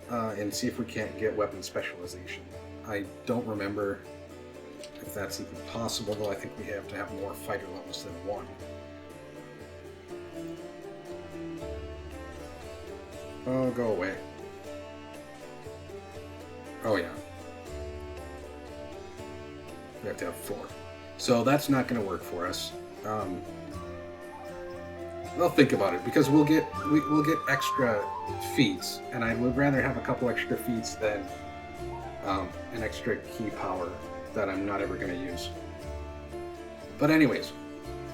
and see if we can't get Weapon Specialization. I don't remember if that's even possible, though I think we have to have more Fighter levels than 1. Oh, go away. Oh, yeah. We have to have 4. So that's not going to work for us. I'll think about it because we'll get extra feats, and I would rather have a couple extra feats than an extra key power that I'm not ever going to use. But anyways,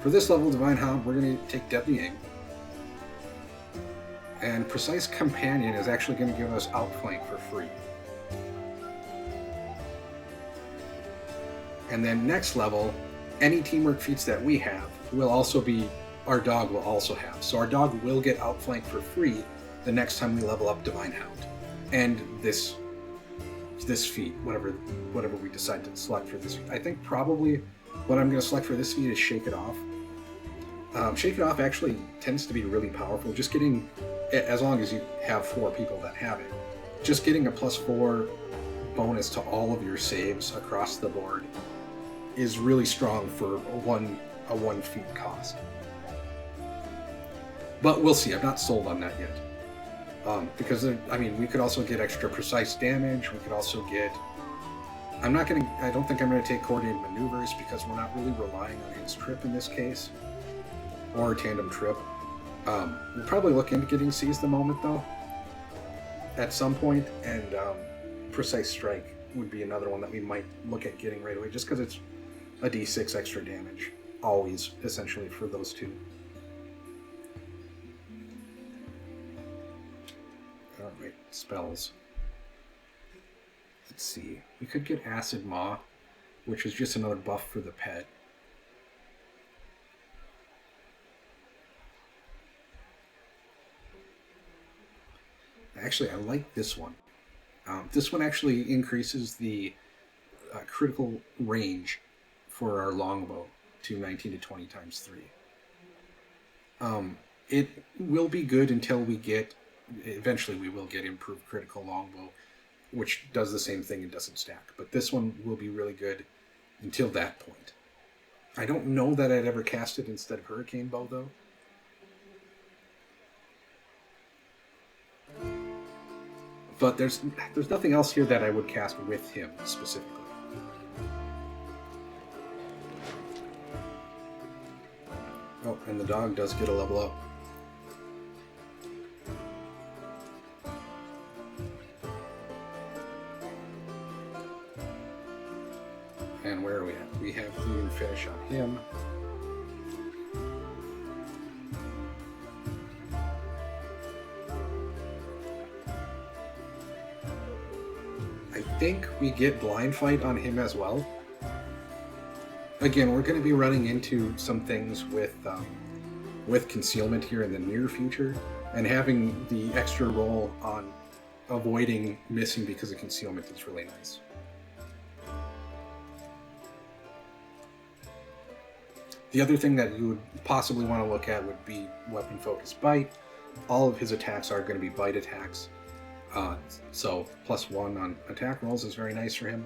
for this level Divine Hound, we're going to take Deadly Aim, and Precise Companion is actually going to give us Outflank for free. And then next level, any teamwork feats that we have will also be, our dog will also have. So our dog will get Outflank for free the next time we level up Divine Hound. And this this feat, whatever we decide to select for this feat. I think probably what I'm going to select for this feat is Shake It Off. Shake It Off actually tends to be really powerful. Just getting, as long as you have 4 people that have it, just getting a +4 bonus to all of your saves across the board is really strong for a one feat cost. But we'll see. I'm not sold on that yet. Because we could also get extra precise damage. We could also get. I don't think I'm gonna take coordinated maneuvers because we're not really relying on his trip in this case, or tandem trip. We'll probably look into getting Seize the Moment though, at some point, and Precise Strike would be another one that we might look at getting right away, just because it's a d6 extra damage, always essentially for those two. Alright, spells. Let's see. We could get Acid Maw, which is just another buff for the pet. Actually, I like this one. This one actually increases the critical range for our longbow to 19 to 20 times 3. It will be good until we get... Eventually we will get improved critical longbow, which does the same thing and doesn't stack. But this one will be really good until that point. I don't know that I'd ever cast it instead of Hurricane Bow, though. But there's nothing else here that I would cast with him, specifically. Oh, and the dog does get a level up. And where are we at? We have Clean Finish on him. I think we get Blind Fight on him as well. Again, we're going to be running into some things with Concealment here in the near future, and having the extra roll on avoiding missing because of Concealment is really nice. The other thing that you would possibly want to look at would be Weapon Focus Bite. All of his attacks are going to be bite attacks. So +1 on attack rolls is very nice for him.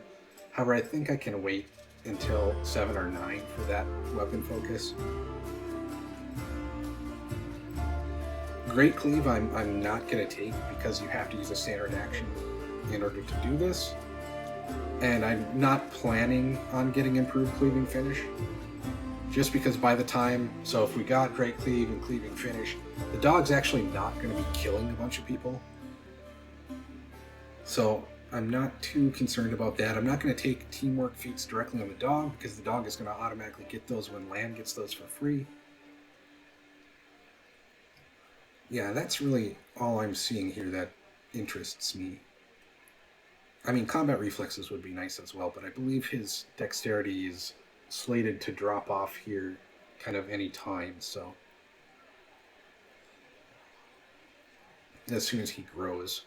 However, I think I can wait until 7 or 9 for that weapon focus. Great Cleave I'm not going to take because you have to use a standard action in order to do this. And I'm not planning on getting improved Cleaving Finish. Just because by the time, so if we got Great Cleave and Cleaving Finish, the dog's actually not going to be killing a bunch of people. So I'm not too concerned about that. I'm not going to take teamwork feats directly on the dog because the dog is going to automatically get those when Land gets those for free. Yeah, that's really all I'm seeing here that interests me. I mean, combat reflexes would be nice as well, but I believe his dexterity is slated to drop off here kind of any time, so as soon as he grows.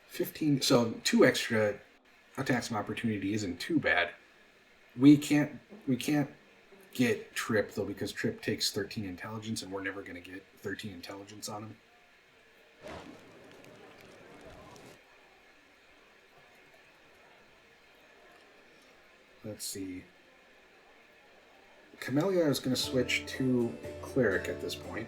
15, so 2 extra attacks of opportunity isn't too bad. We can't get Trip though, because Trip takes 13 intelligence and we're never going to get 13 intelligence on him. Let's see. Camellia is going to switch to Cleric at this point.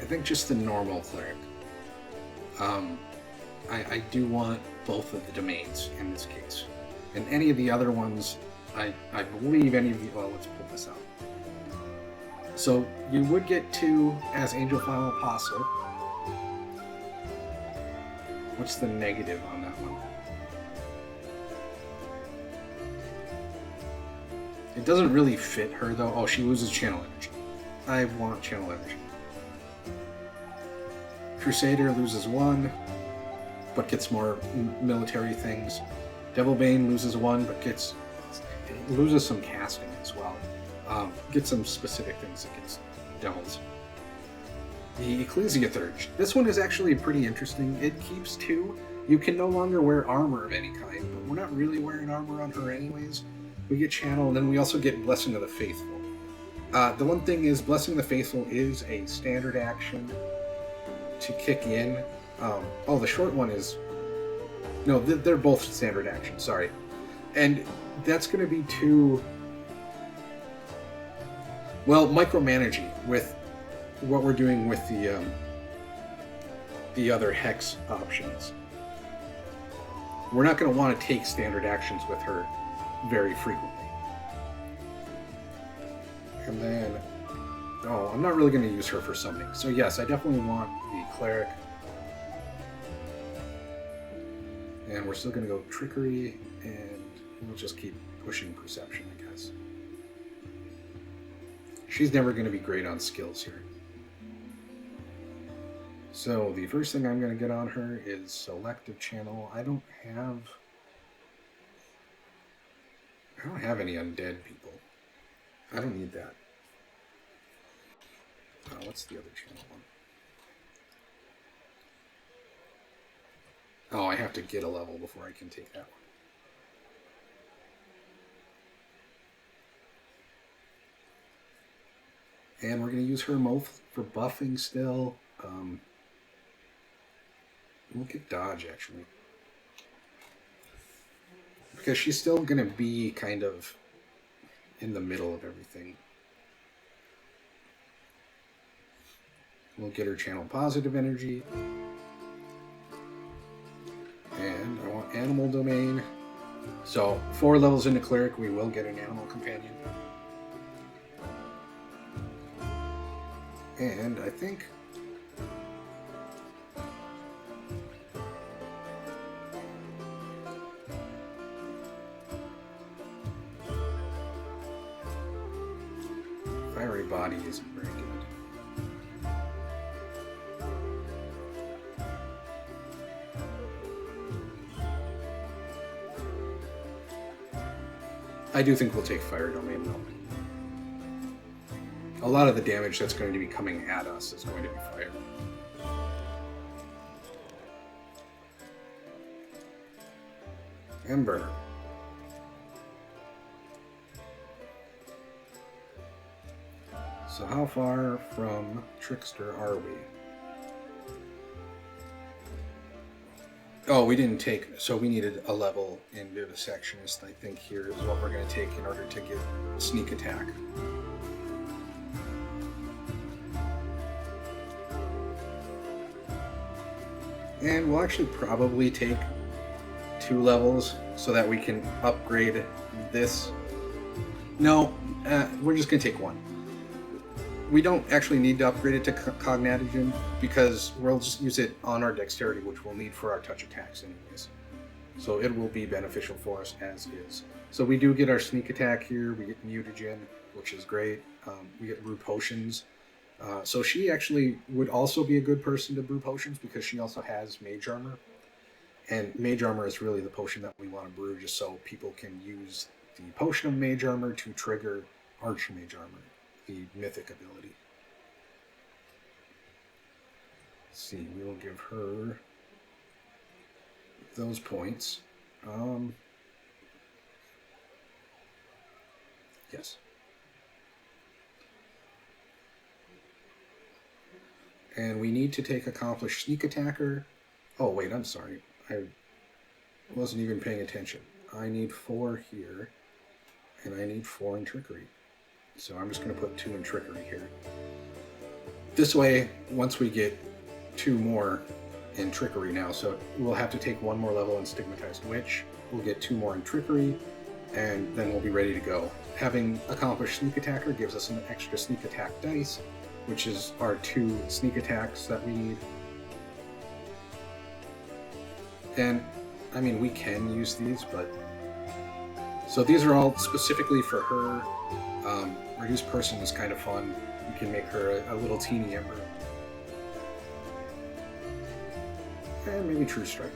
I think just the normal Cleric. I do want both of the domains in this case. And any of the other ones, I believe any of the... Well, let's pull this out. So you would get 2 as Angel Final Apostle. What's the negative on that one? It doesn't really fit her though. Oh, she loses Channel Energy. I want Channel Energy. Crusader loses 1, but gets more military things. Devilbane loses 1, but loses some casting as well. get some specific things against devils. The Ecclesia Thurge. This one is actually pretty interesting. It keeps 2. You can no longer wear armor of any kind, but we're not really wearing armor on her anyways. We get Channel, and then we also get Blessing of the Faithful. The one thing is, Blessing of the Faithful is a standard action to kick in. The short one is... No, they're both standard actions, sorry. And that's going to be too... Well, micromanaging with what we're doing with the other Hex options. We're not going to want to take standard actions with her very frequently. And then... Oh, I'm not really going to use her for summoning. So yes, I definitely want the Cleric. And we're still going to go Trickery, and we'll just keep pushing Perception, I guess. She's never going to be great on skills here. So the first thing I'm going to get on her is Selective Channel. I don't have any undead people. I don't need that. What's the other channel one? Oh, I have to get a level before I can take that one. And we're going to use her Moth for buffing still. We'll get Dodge, actually. Because she's still going to be kind of in the middle of everything. We'll get her Channel Positive Energy. And I want Animal Domain. So, 4 levels into Cleric, we will get an Animal Companion. And I think... Fiery Body isn't very good. I do think we'll take Fire Domain, though. A lot of the damage that's going to be coming at us is going to be fire. Ember. So how far from Trickster are we? Oh, we didn't take... So we needed a level in Vivisectionist, I think here is what we're going to take in order to get Sneak Attack. And we'll actually probably take 2 levels so that we can upgrade this. No, we're just going to take 1. We don't actually need to upgrade it to Cognitogen because we'll just use it on our Dexterity, which we'll need for our touch attacks anyways. So it will be beneficial for us as is. So we do get our Sneak Attack here. We get Mutagen, which is great. We get Brew Potions. So she actually would also be a good person to brew potions because she also has Mage Armor. And Mage Armor is really the potion that we want to brew just so people can use the Potion of Mage Armor to trigger Archmage Armor, the mythic ability. Let's see, we will give her those points. Yes. And we need to take Accomplished Sneak Attacker. Oh, wait, I'm sorry. I wasn't even paying attention. I need 4 here, and I need 4 in Trickery. So I'm just going to put 2 in Trickery here. This way, once we get 2 more in Trickery now, so we'll have to take 1 more level in Stigmatized Witch, we'll get 2 more in Trickery, and then we'll be ready to go. Having Accomplished Sneak Attacker gives us an extra Sneak Attack dice, which is our 2 sneak attacks that we need. And, I mean, we can use these, but... So these are all specifically for her. Reduced Person is kind of fun. We can make her a little teeny Ember. And maybe True Strike.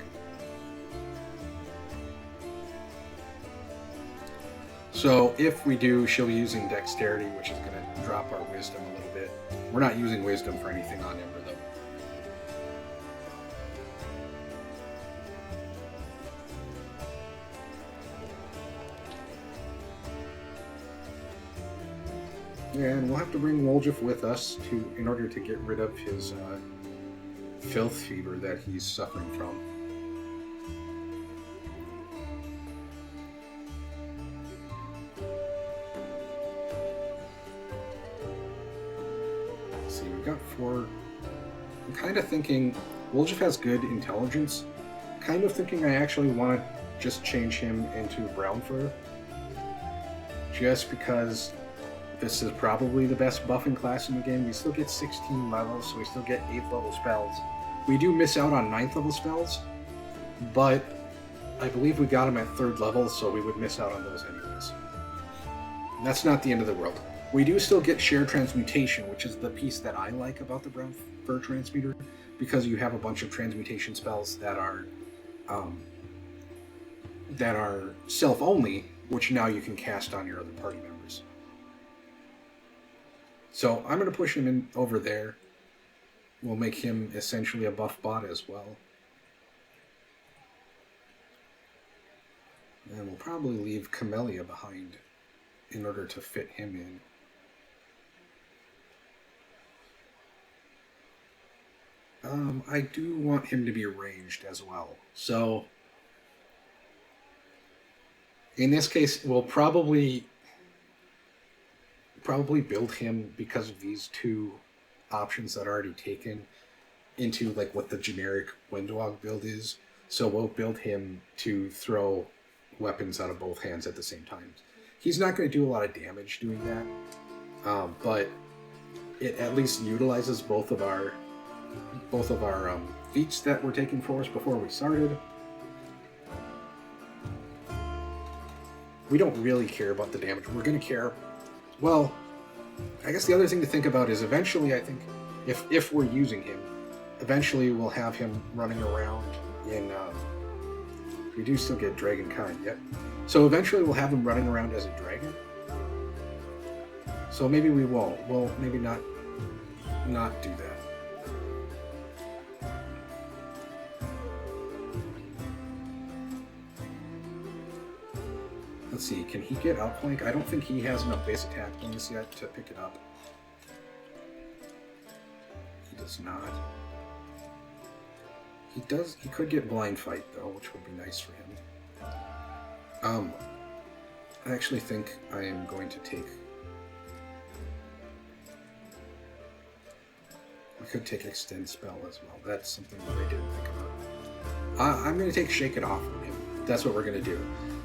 So if we do, she'll be using Dexterity, which is going to drop our Wisdom a little bit. We're not using Wisdom for anything on Ember, though. And we'll have to bring Woljif with us in order to get rid of his filth fever that he's suffering from. Let's see, we've got 4. I'm kind of thinking Woljif has good intelligence. Kind of thinking I actually want to just change him into brown fur. Just because this is probably the best buffing class in the game. We still get 16 levels, so we still get 8th level spells. We do miss out on 9th level spells, but I believe we got them at 3rd level, so we would miss out on those anyways. And that's not the end of the world. We do still get shared transmutation, which is the piece that I like about the brown fur transmuter, because you have a bunch of transmutation spells that are self-only, which now you can cast on your other party members. So I'm going to push him in over there. We'll make him essentially a buff bot as well. And we'll probably leave Camellia behind in order to fit him in. I do want him to be ranged as well. So in this case, we'll probably build him, because of these 2 options that are already taken, into like what the generic Windwalk build is. So we'll build him to throw weapons out of both hands at the same time. He's not going to do a lot of damage doing that, but it at least utilizes both of our feats that were taken for us before we started. We don't really care about the damage. We're going to care. Well, I guess the other thing to think about is eventually, I think, if we're using him, eventually we'll have him running around in... we do still get Dragon Kind yet. So eventually we'll have him running around as a dragon. So maybe we won't. We'll maybe not do that. Let's see, can he get outflank? I don't think he has enough base attack bonus yet to pick it up. He does not. He could get blind fight though, which would be nice for him. I actually think I am going to take... I could take Extend Spell as well. That's something that I didn't think about. I'm going to take Shake It Off from him. That's what we're going to do.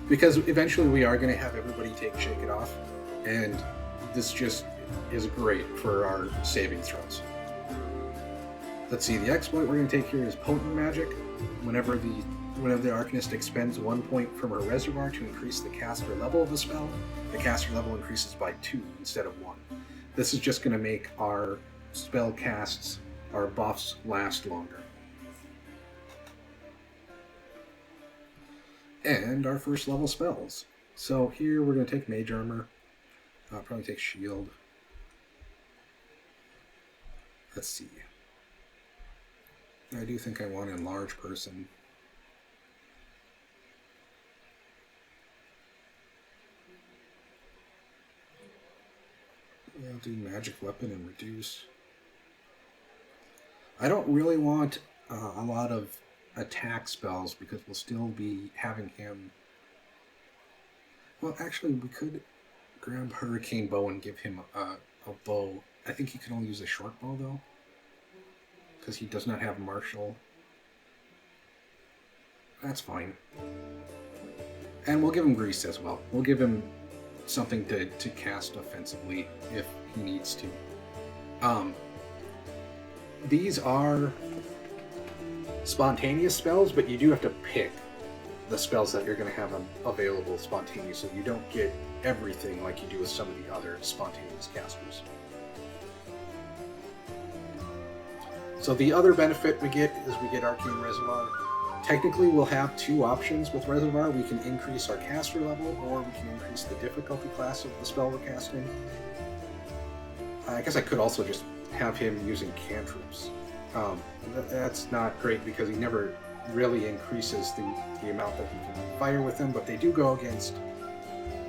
Because eventually we are going to have everybody take Shake It Off, and this just is great for our saving throws. Let's see, the exploit we're going to take here is Potent Magic. Whenever the Arcanist expends 1 point from her reservoir to increase the caster level of a spell, the caster level increases by 2 instead of 1. This is just going to make our spell casts, our buffs, last longer. And our first level spells. So here we're going to take Mage Armor. I'll probably take Shield. Let's see. I do think I want Enlarge Person. I'll do Magic Weapon and Reduce. I don't really want a lot of attack spells because we'll still be having him... Well, actually, we could grab Hurricane Bow and give him a bow. I think he can only use a short bow, though, because he does not have Martial. That's fine. And we'll give him Grease as well. We'll give him something to cast offensively if he needs to. These are spontaneous spells, but you do have to pick the spells that you're going to have available spontaneous, so you don't get everything like you do with some of the other spontaneous casters. So the other benefit we get is we get Arcane Reservoir. Technically, we'll have two options with Reservoir. We can increase our caster level, or we can increase the difficulty class of the spell we're casting. I guess I could also just have him using cantrips. That's not great because he never really increases the amount that he can fire with them, but they do go against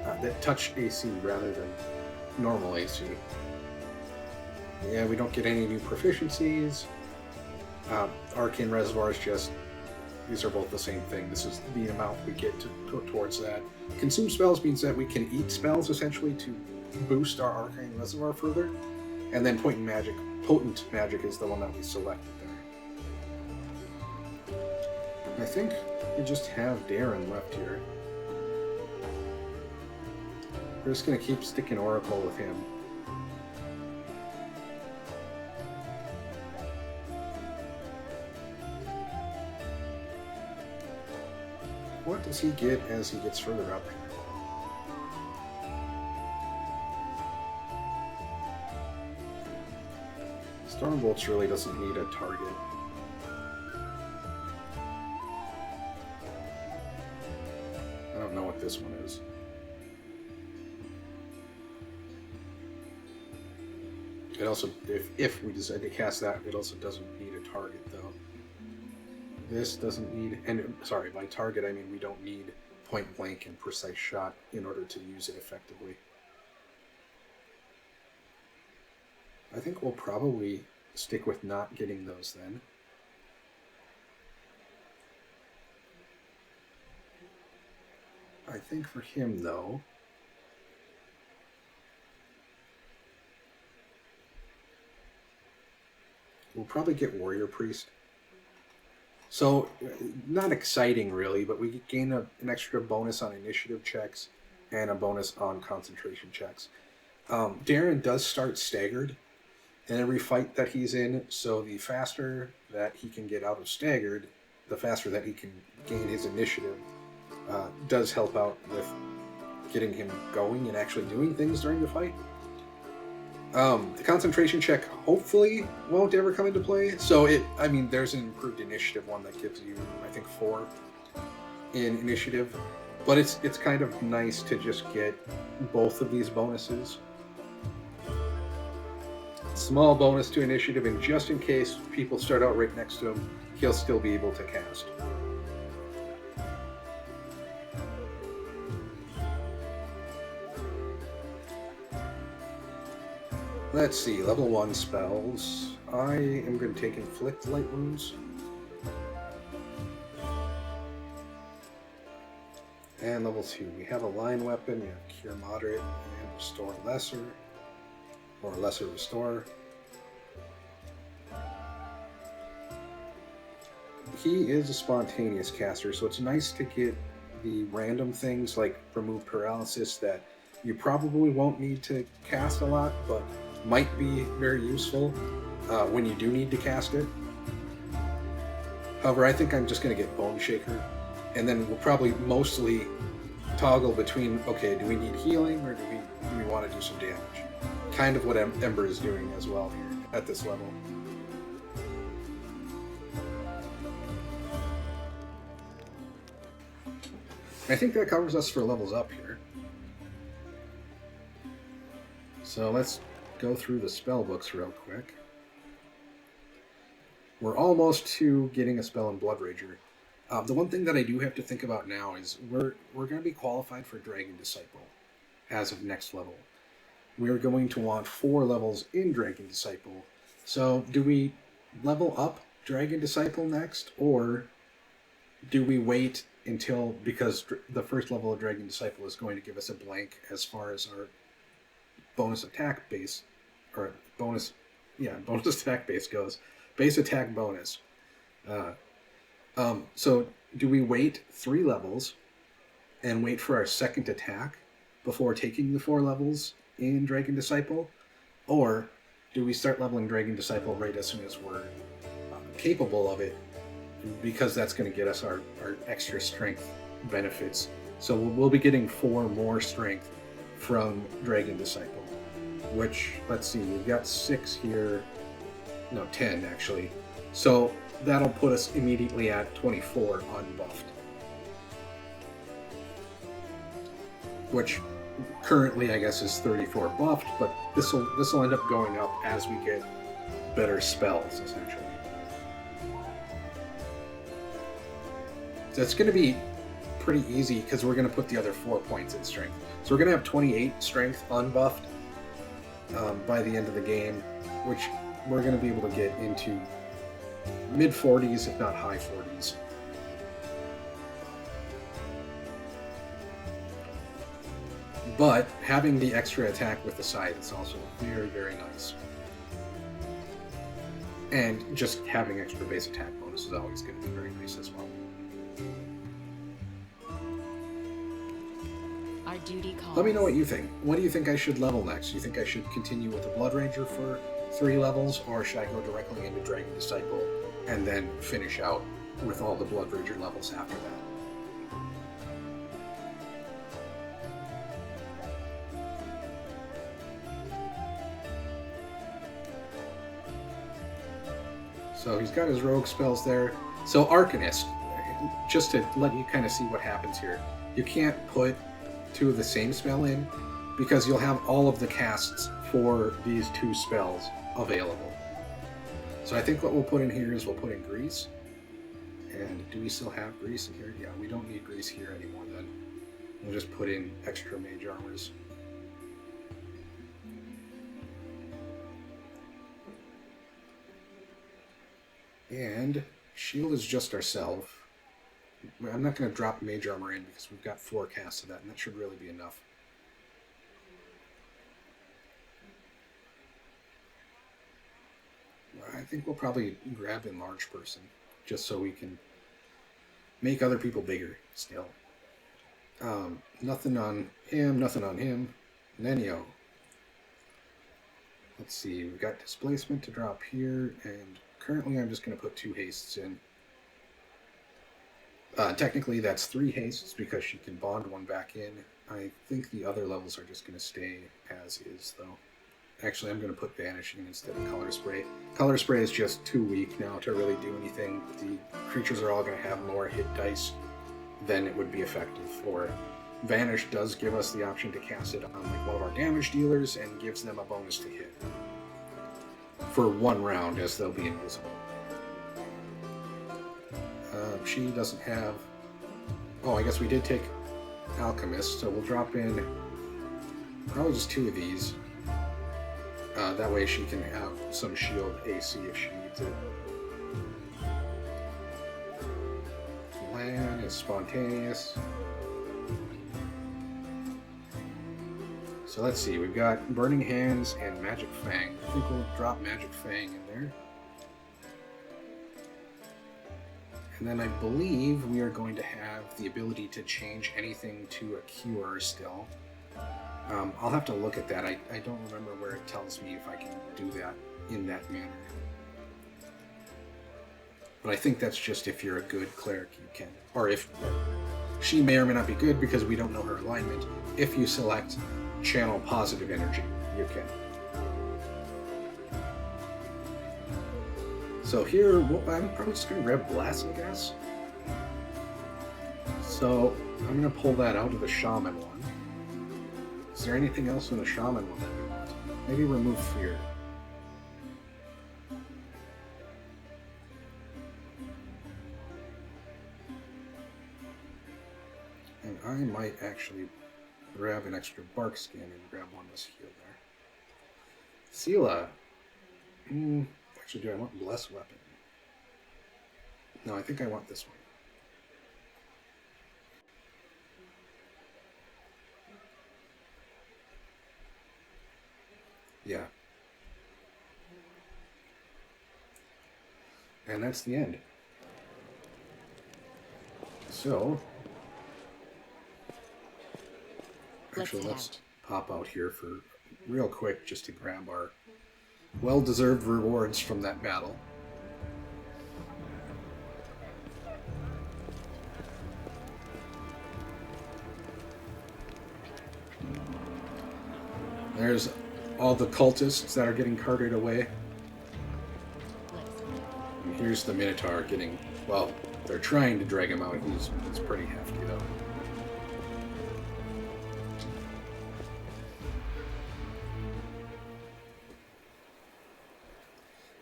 that touch AC rather than normal AC. Yeah, we don't get any new proficiencies. Arcane Reservoirs just, these are both the same thing. This is the amount we get to put towards that. Consume spells means that we can eat spells essentially to boost our Arcane Reservoir further. And then potent magic is the one that we selected there. I think we just have Darren left here. We're just going to keep sticking Oracle with him. What does he get as he gets further up here? Stormbolts really doesn't need a target. I don't know what this one is. It also, if we decide to cast that, it also doesn't need a target though. This doesn't need, and sorry, by target I mean we don't need point blank and precise shot in order to use it effectively. I think we'll probably stick with not getting those then. I think for him though, we'll probably get Warrior Priest. So, not exciting really, but we gain an extra bonus on initiative checks and a bonus on concentration checks. Darren does start staggered in every fight that he's in, so the faster that he can get out of staggered, the faster that he can gain his initiative, does help out with getting him going and actually doing things during the fight. The concentration check hopefully won't ever come into play, so there's an improved initiative one that gives you, I think, 4 in initiative, but it's kind of nice to just get both of these bonuses. Small bonus to initiative, and just in case people start out right next to him, he'll still be able to cast. Let's see, level 1 spells. I am going to take Inflict Light Wounds. And level 2, we have a line weapon, we have Cure Moderate, and Restore Lesser. Or Lesser Restore. He is a spontaneous caster, so it's nice to get the random things like Remove Paralysis that you probably won't need to cast a lot, but might be very useful when you do need to cast it. However, I think I'm just going to get Bone Shaker, and then we'll probably mostly toggle between, okay, do we need healing or do we want to do some damage? Kind of what Ember is doing as well here at this level. I think that covers us for levels up here. So let's go through the spell books real quick. We're almost to getting a spell in Blood Rager. The one thing that I do have to think about now is we're going to be qualified for Dragon Disciple as of next level. We're going to want 4 levels in Dragon Disciple. So do we level up Dragon Disciple next, or do we wait until, because the first level of Dragon Disciple is going to give us a blank as far as our bonus attack base, or bonus attack base goes. Base attack bonus. So do we wait 3 levels and wait for our second attack before taking the 4 levels in Dragon Disciple? Or do we start leveling Dragon Disciple right as soon as we're capable of it, because that's going to get us our extra strength benefits. So we'll be getting 4 more strength from Dragon Disciple, which, let's see, we've got 6 here, no, 10 actually. So that'll put us immediately at 24 unbuffed. Which currently I guess is 34 buffed, but this will end up going up as we get better spells, essentially. So it's going to be pretty easy because we're going to put the other 4 points in strength. So we're going to have 28 strength unbuffed by the end of the game, which we're going to be able to get into mid 40s, if not high 40s. But having the extra attack with the scythe is also very, very nice. And just having extra base attack bonus is always going to be very nice as well. Our duty calls. Let me know what you think. What do you think I should level next? Do you think I should continue with the Blood Ranger for 3 levels, or should I go directly into Dragon Disciple and then finish out with all the Blood Ranger levels after that? So he's got his rogue spells there. So Arcanist, just to let you kind of see what happens here, you can't put 2 of the same spell in because you'll have all of the casts for these 2 spells available. So I think what we'll put in here is we'll put in Grease. And do we still have Grease in here? Yeah, we don't need Grease here anymore then. We'll just put in extra mage armors. And shield is just ourselves. I'm not going to drop mage armor in because we've got 4 casts of that, and that should really be enough. I think we'll probably grab Enlarge Person, just so we can make other people bigger still. Nothing on him, nothing on him. Nenio. Let's see, we've got Displacement to drop here, and currently I'm just going to put 2 hastes in. Technically that's 3 hastes because she can bond 1 back in. I think the other levels are just going to stay as is though. Actually, I'm going to put Vanishing instead of Color Spray. Color Spray is just too weak now to really do anything. The creatures are all going to have more hit dice than it would be effective for. Vanish does give us the option to cast it on like one of our damage dealers and gives them a bonus to hit for 1 round as they'll be invisible. She doesn't have... Oh, I guess we did take Alchemist, so we'll drop in probably just 2 of these. That way she can have some shield AC if she needs it. Land is spontaneous. So let's see, we've got Burning Hands and Magic Fang. I think we'll drop Magic Fang in there. And then I believe we are going to have the ability to change anything to a cure still. I'll have to look at that. I don't remember where it tells me if I can do that in that manner. But I think that's just if you're a good cleric, you can. Or if she may or may not be good because we don't know her alignment. If you select Channel Positive Energy, you can. So here, I'm probably just going to grab Blast, I guess. So I'm going to pull that out of the Shaman one. Is there anything else in the Shaman one that we want? Maybe remove Fear. And I might actually grab an extra Bark Skin and grab one of this heal there. Sela. Actually, do I want Bless Weapon? No, I think I want this one. Yeah. And that's the end. So, actually, let's pop out here for real quick just to grab our well-deserved rewards from that battle. There's all the cultists that are getting carted away. And Here's the Minotaur getting... Well, they're trying to drag him out. He's pretty hefty, though.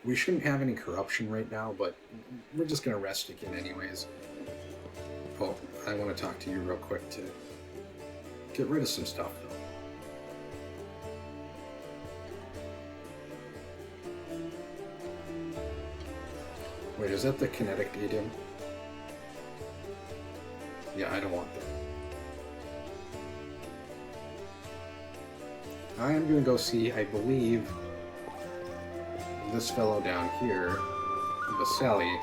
We shouldn't have any corruption right now, but we're just going to rest again anyways. Oh, I want to talk to you real quick to get rid of some stuff, though. Wait, is that the kinetic idiom? Yeah, I don't want that. I am going to go see, I believe, this fellow down here, Vasily,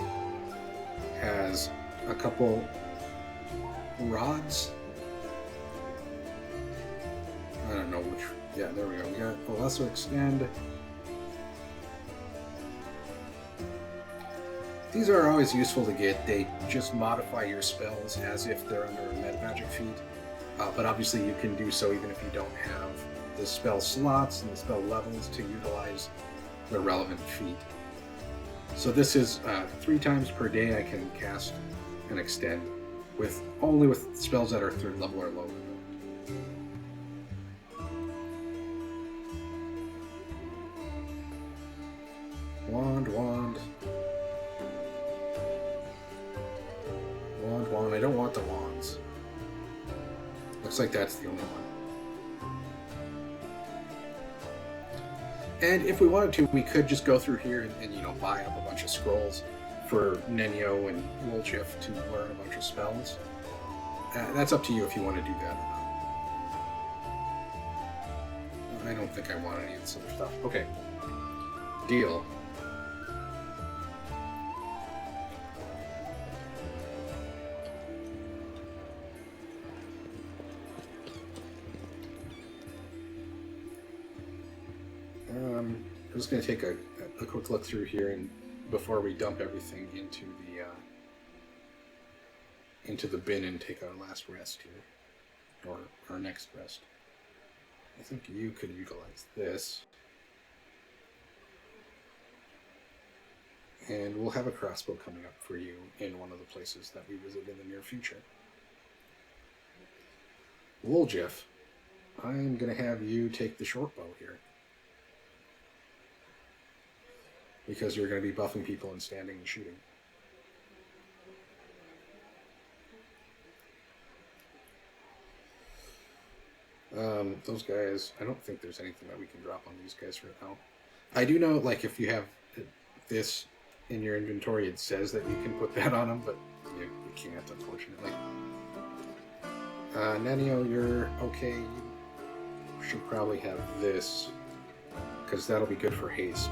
has a couple rods. I don't know which. Yeah, there we go. We got a lesser extend. These are always useful to get. They just modify your spells as if they're under a med magic feat. But obviously you can do so even if you don't have the spell slots and the spell levels to utilize the relevant feat. So this is 3 times per day I can cast and extend, only with spells that are 3rd level or lower. Wand. I don't want the wands. Looks like that's the only one. And if we wanted to, we could just go through here and buy up a bunch of scrolls for Nenio and Woljif to learn a bunch of spells. That's up to you if you want to do that or not. I don't think I want any of this other stuff. Okay. Deal. I'm just going to take a quick look through here and before we dump everything into the bin and take our last rest here, or our next rest. I think you could utilize this, and we'll have a crossbow coming up for you in one of the places that we visit in the near future. Woljif, I'm going to have you take the short bow here, because you're going to be buffing people and standing and shooting. Those guys, I don't think there's anything that we can drop on these guys right now. I do know, like, if you have this in your inventory, it says that you can put that on them, but you can't, unfortunately. Nenio, you're okay. You should probably have this, because that'll be good for haste.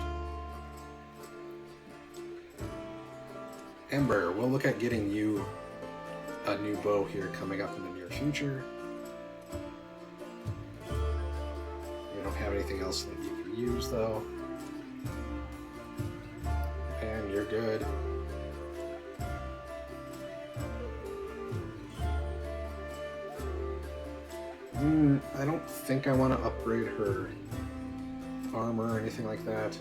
Ember, we'll look at getting you a new bow here coming up in the near future. We don't have anything else that you can use, though. And you're good. I don't think I want to upgrade her armor or anything like that.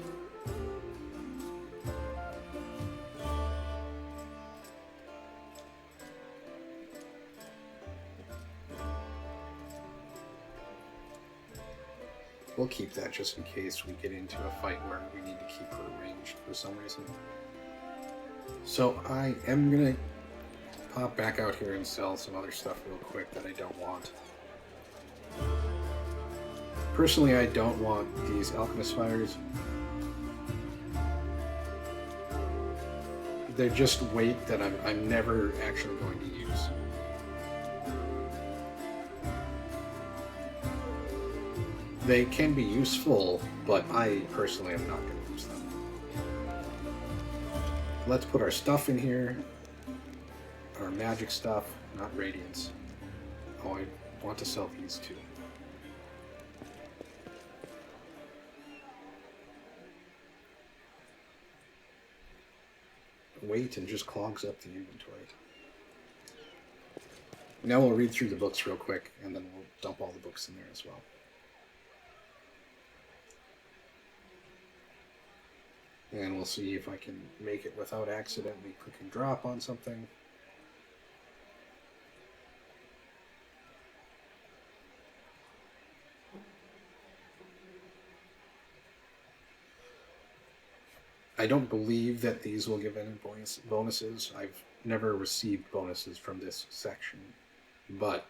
We'll keep that just in case we get into a fight where we need to keep her ranged for some reason. So I am going to pop back out here and sell some other stuff real quick that I don't want. Personally, I don't want these alchemist fires. They're just weight that I'm never actually going to use. They can be useful, but I personally am not going to use them. Let's put our stuff in here. Our magic stuff, not radiance. Oh, I want to sell these too. Weight and just clogs up the inventory. Now we'll read through the books real quick, and then we'll dump all the books in there as well. And we'll see if I can make it without accidentally clicking drop on something. I don't believe that these will give any bonuses. I've never received bonuses from this section, but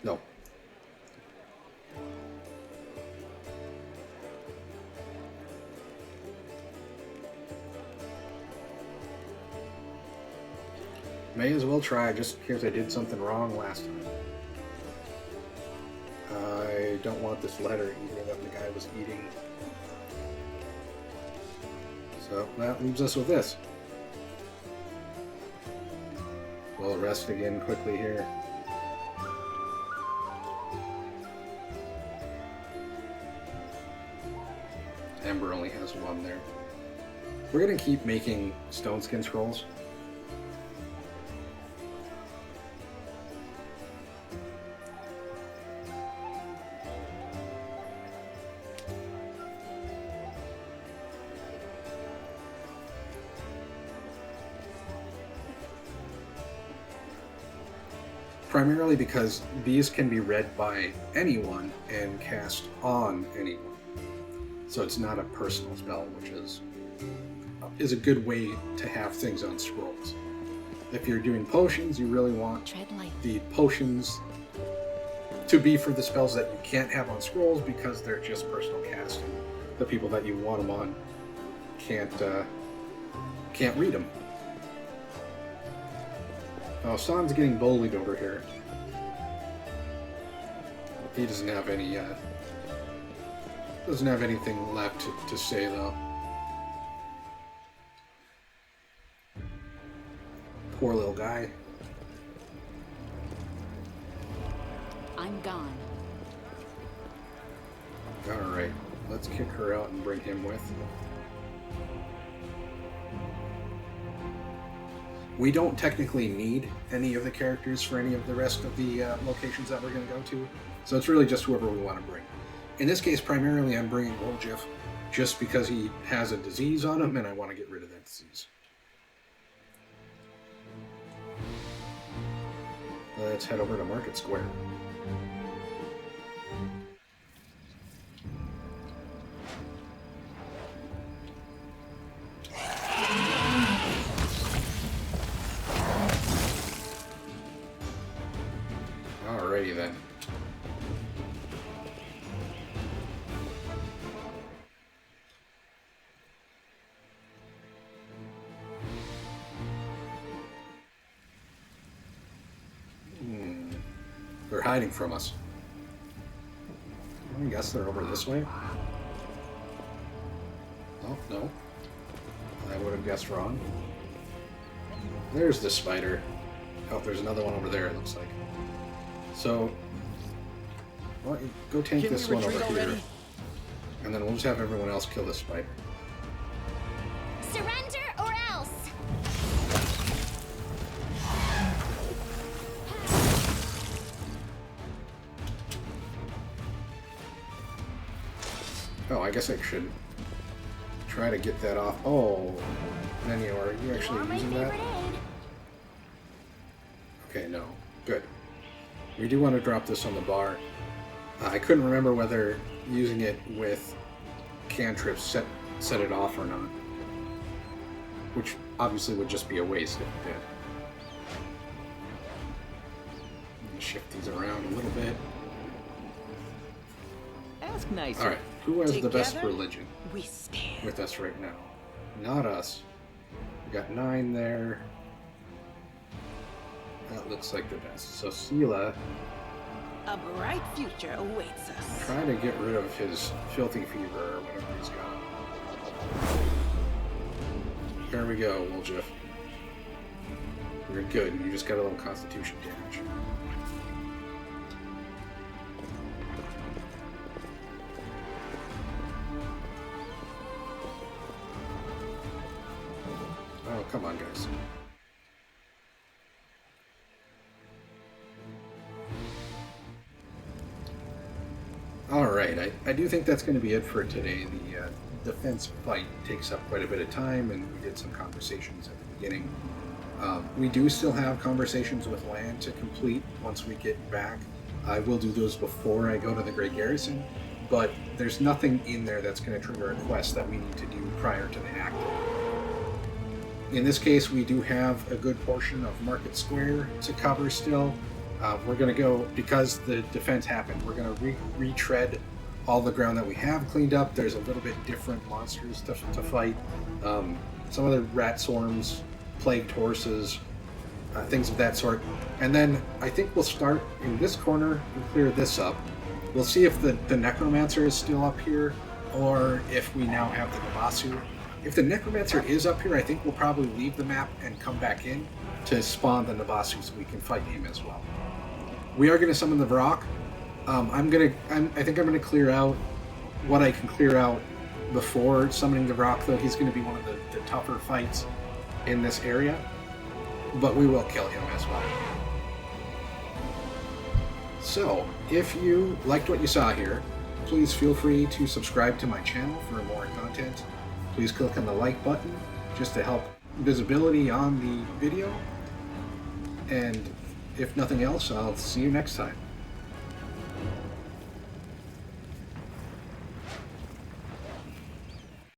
no. May as well try, just in case I did something wrong last time. I don't want this letter either that the guy was eating. So that leaves us with this. We'll rest again quickly here. Ember only has one there. We're going to keep making stone skin scrolls. Primarily because these can be read by anyone and cast on anyone. So it's not a personal spell, which is a good way to have things on scrolls. If you're doing potions, you really want the potions to be for the spells that you can't have on scrolls because they're just personal casting. The people that you want them on can't read them. Oh, San's getting bullied over here. He doesn't have any, doesn't have anything left to say, though. Poor little guy. I'm gone. Alright, let's kick her out and bring him with. We don't technically need any of the characters for any of the rest of the locations that we're going to go to, so it's really just whoever we want to bring. In this case, primarily I'm bringing Woljif just because he has a disease on him and I want to get rid of that disease. Let's head over to Market Square. Alrighty then. They're hiding from us. I guess they're over this way. Oh, no. I would have guessed wrong. There's the spider. Oh, there's another one over there, it looks like. So, well, go tank this one over here. And then we'll just have everyone else kill the spider. Surrender or else. Oh, I guess I should try to get that off. Oh, then you are you actually My using that? favorite aid. Okay, no. Good. We do want to drop this on the bar. I couldn't remember whether using it with cantrips set it off or not. Which obviously would just be a waste if it did. Shift these around a little bit. Ask nicer. Alright, who has the best Together, religion we stand. with us right now? Not us. We got 9 there. That looks like the best. So Sela, A bright future awaits us. try to get rid of his filthy fever or whatever he's got. There we go, Woljif. You're good. You just got a little constitution damage. Oh, come on, guys. All Alright, I do think that's going to be it for today. The defense fight takes up quite a bit of time, and we did some conversations at the beginning. We do still have conversations with land to complete once we get back. I will do those before I go to the Great Garrison, but there's nothing in there that's going to trigger a quest that we need to do prior to the act. In this case, we do have a good portion of Market Square to cover still. We're going to go, because the defense happened, we're going to retread all the ground that we have cleaned up. There's a little bit different monsters to fight. Some of the rat swarms, plagued horses, things of that sort. And then I think we'll start in this corner and clear this up. We'll see if the Necromancer is still up here, or if we now have the Nabasu. If the Necromancer is up here, I think we'll probably leave the map and come back in to spawn the Nabasu so we can fight him as well. We are going to summon the Varrock. I think I'm going to clear out what I can clear out before summoning the Varrock, though he's going to be one of the tougher fights in this area. But we will kill him as well. So, if you liked what you saw here, please feel free to subscribe to my channel for more content. Please click on the like button just to help visibility on the video. And if nothing else, I'll see you next time.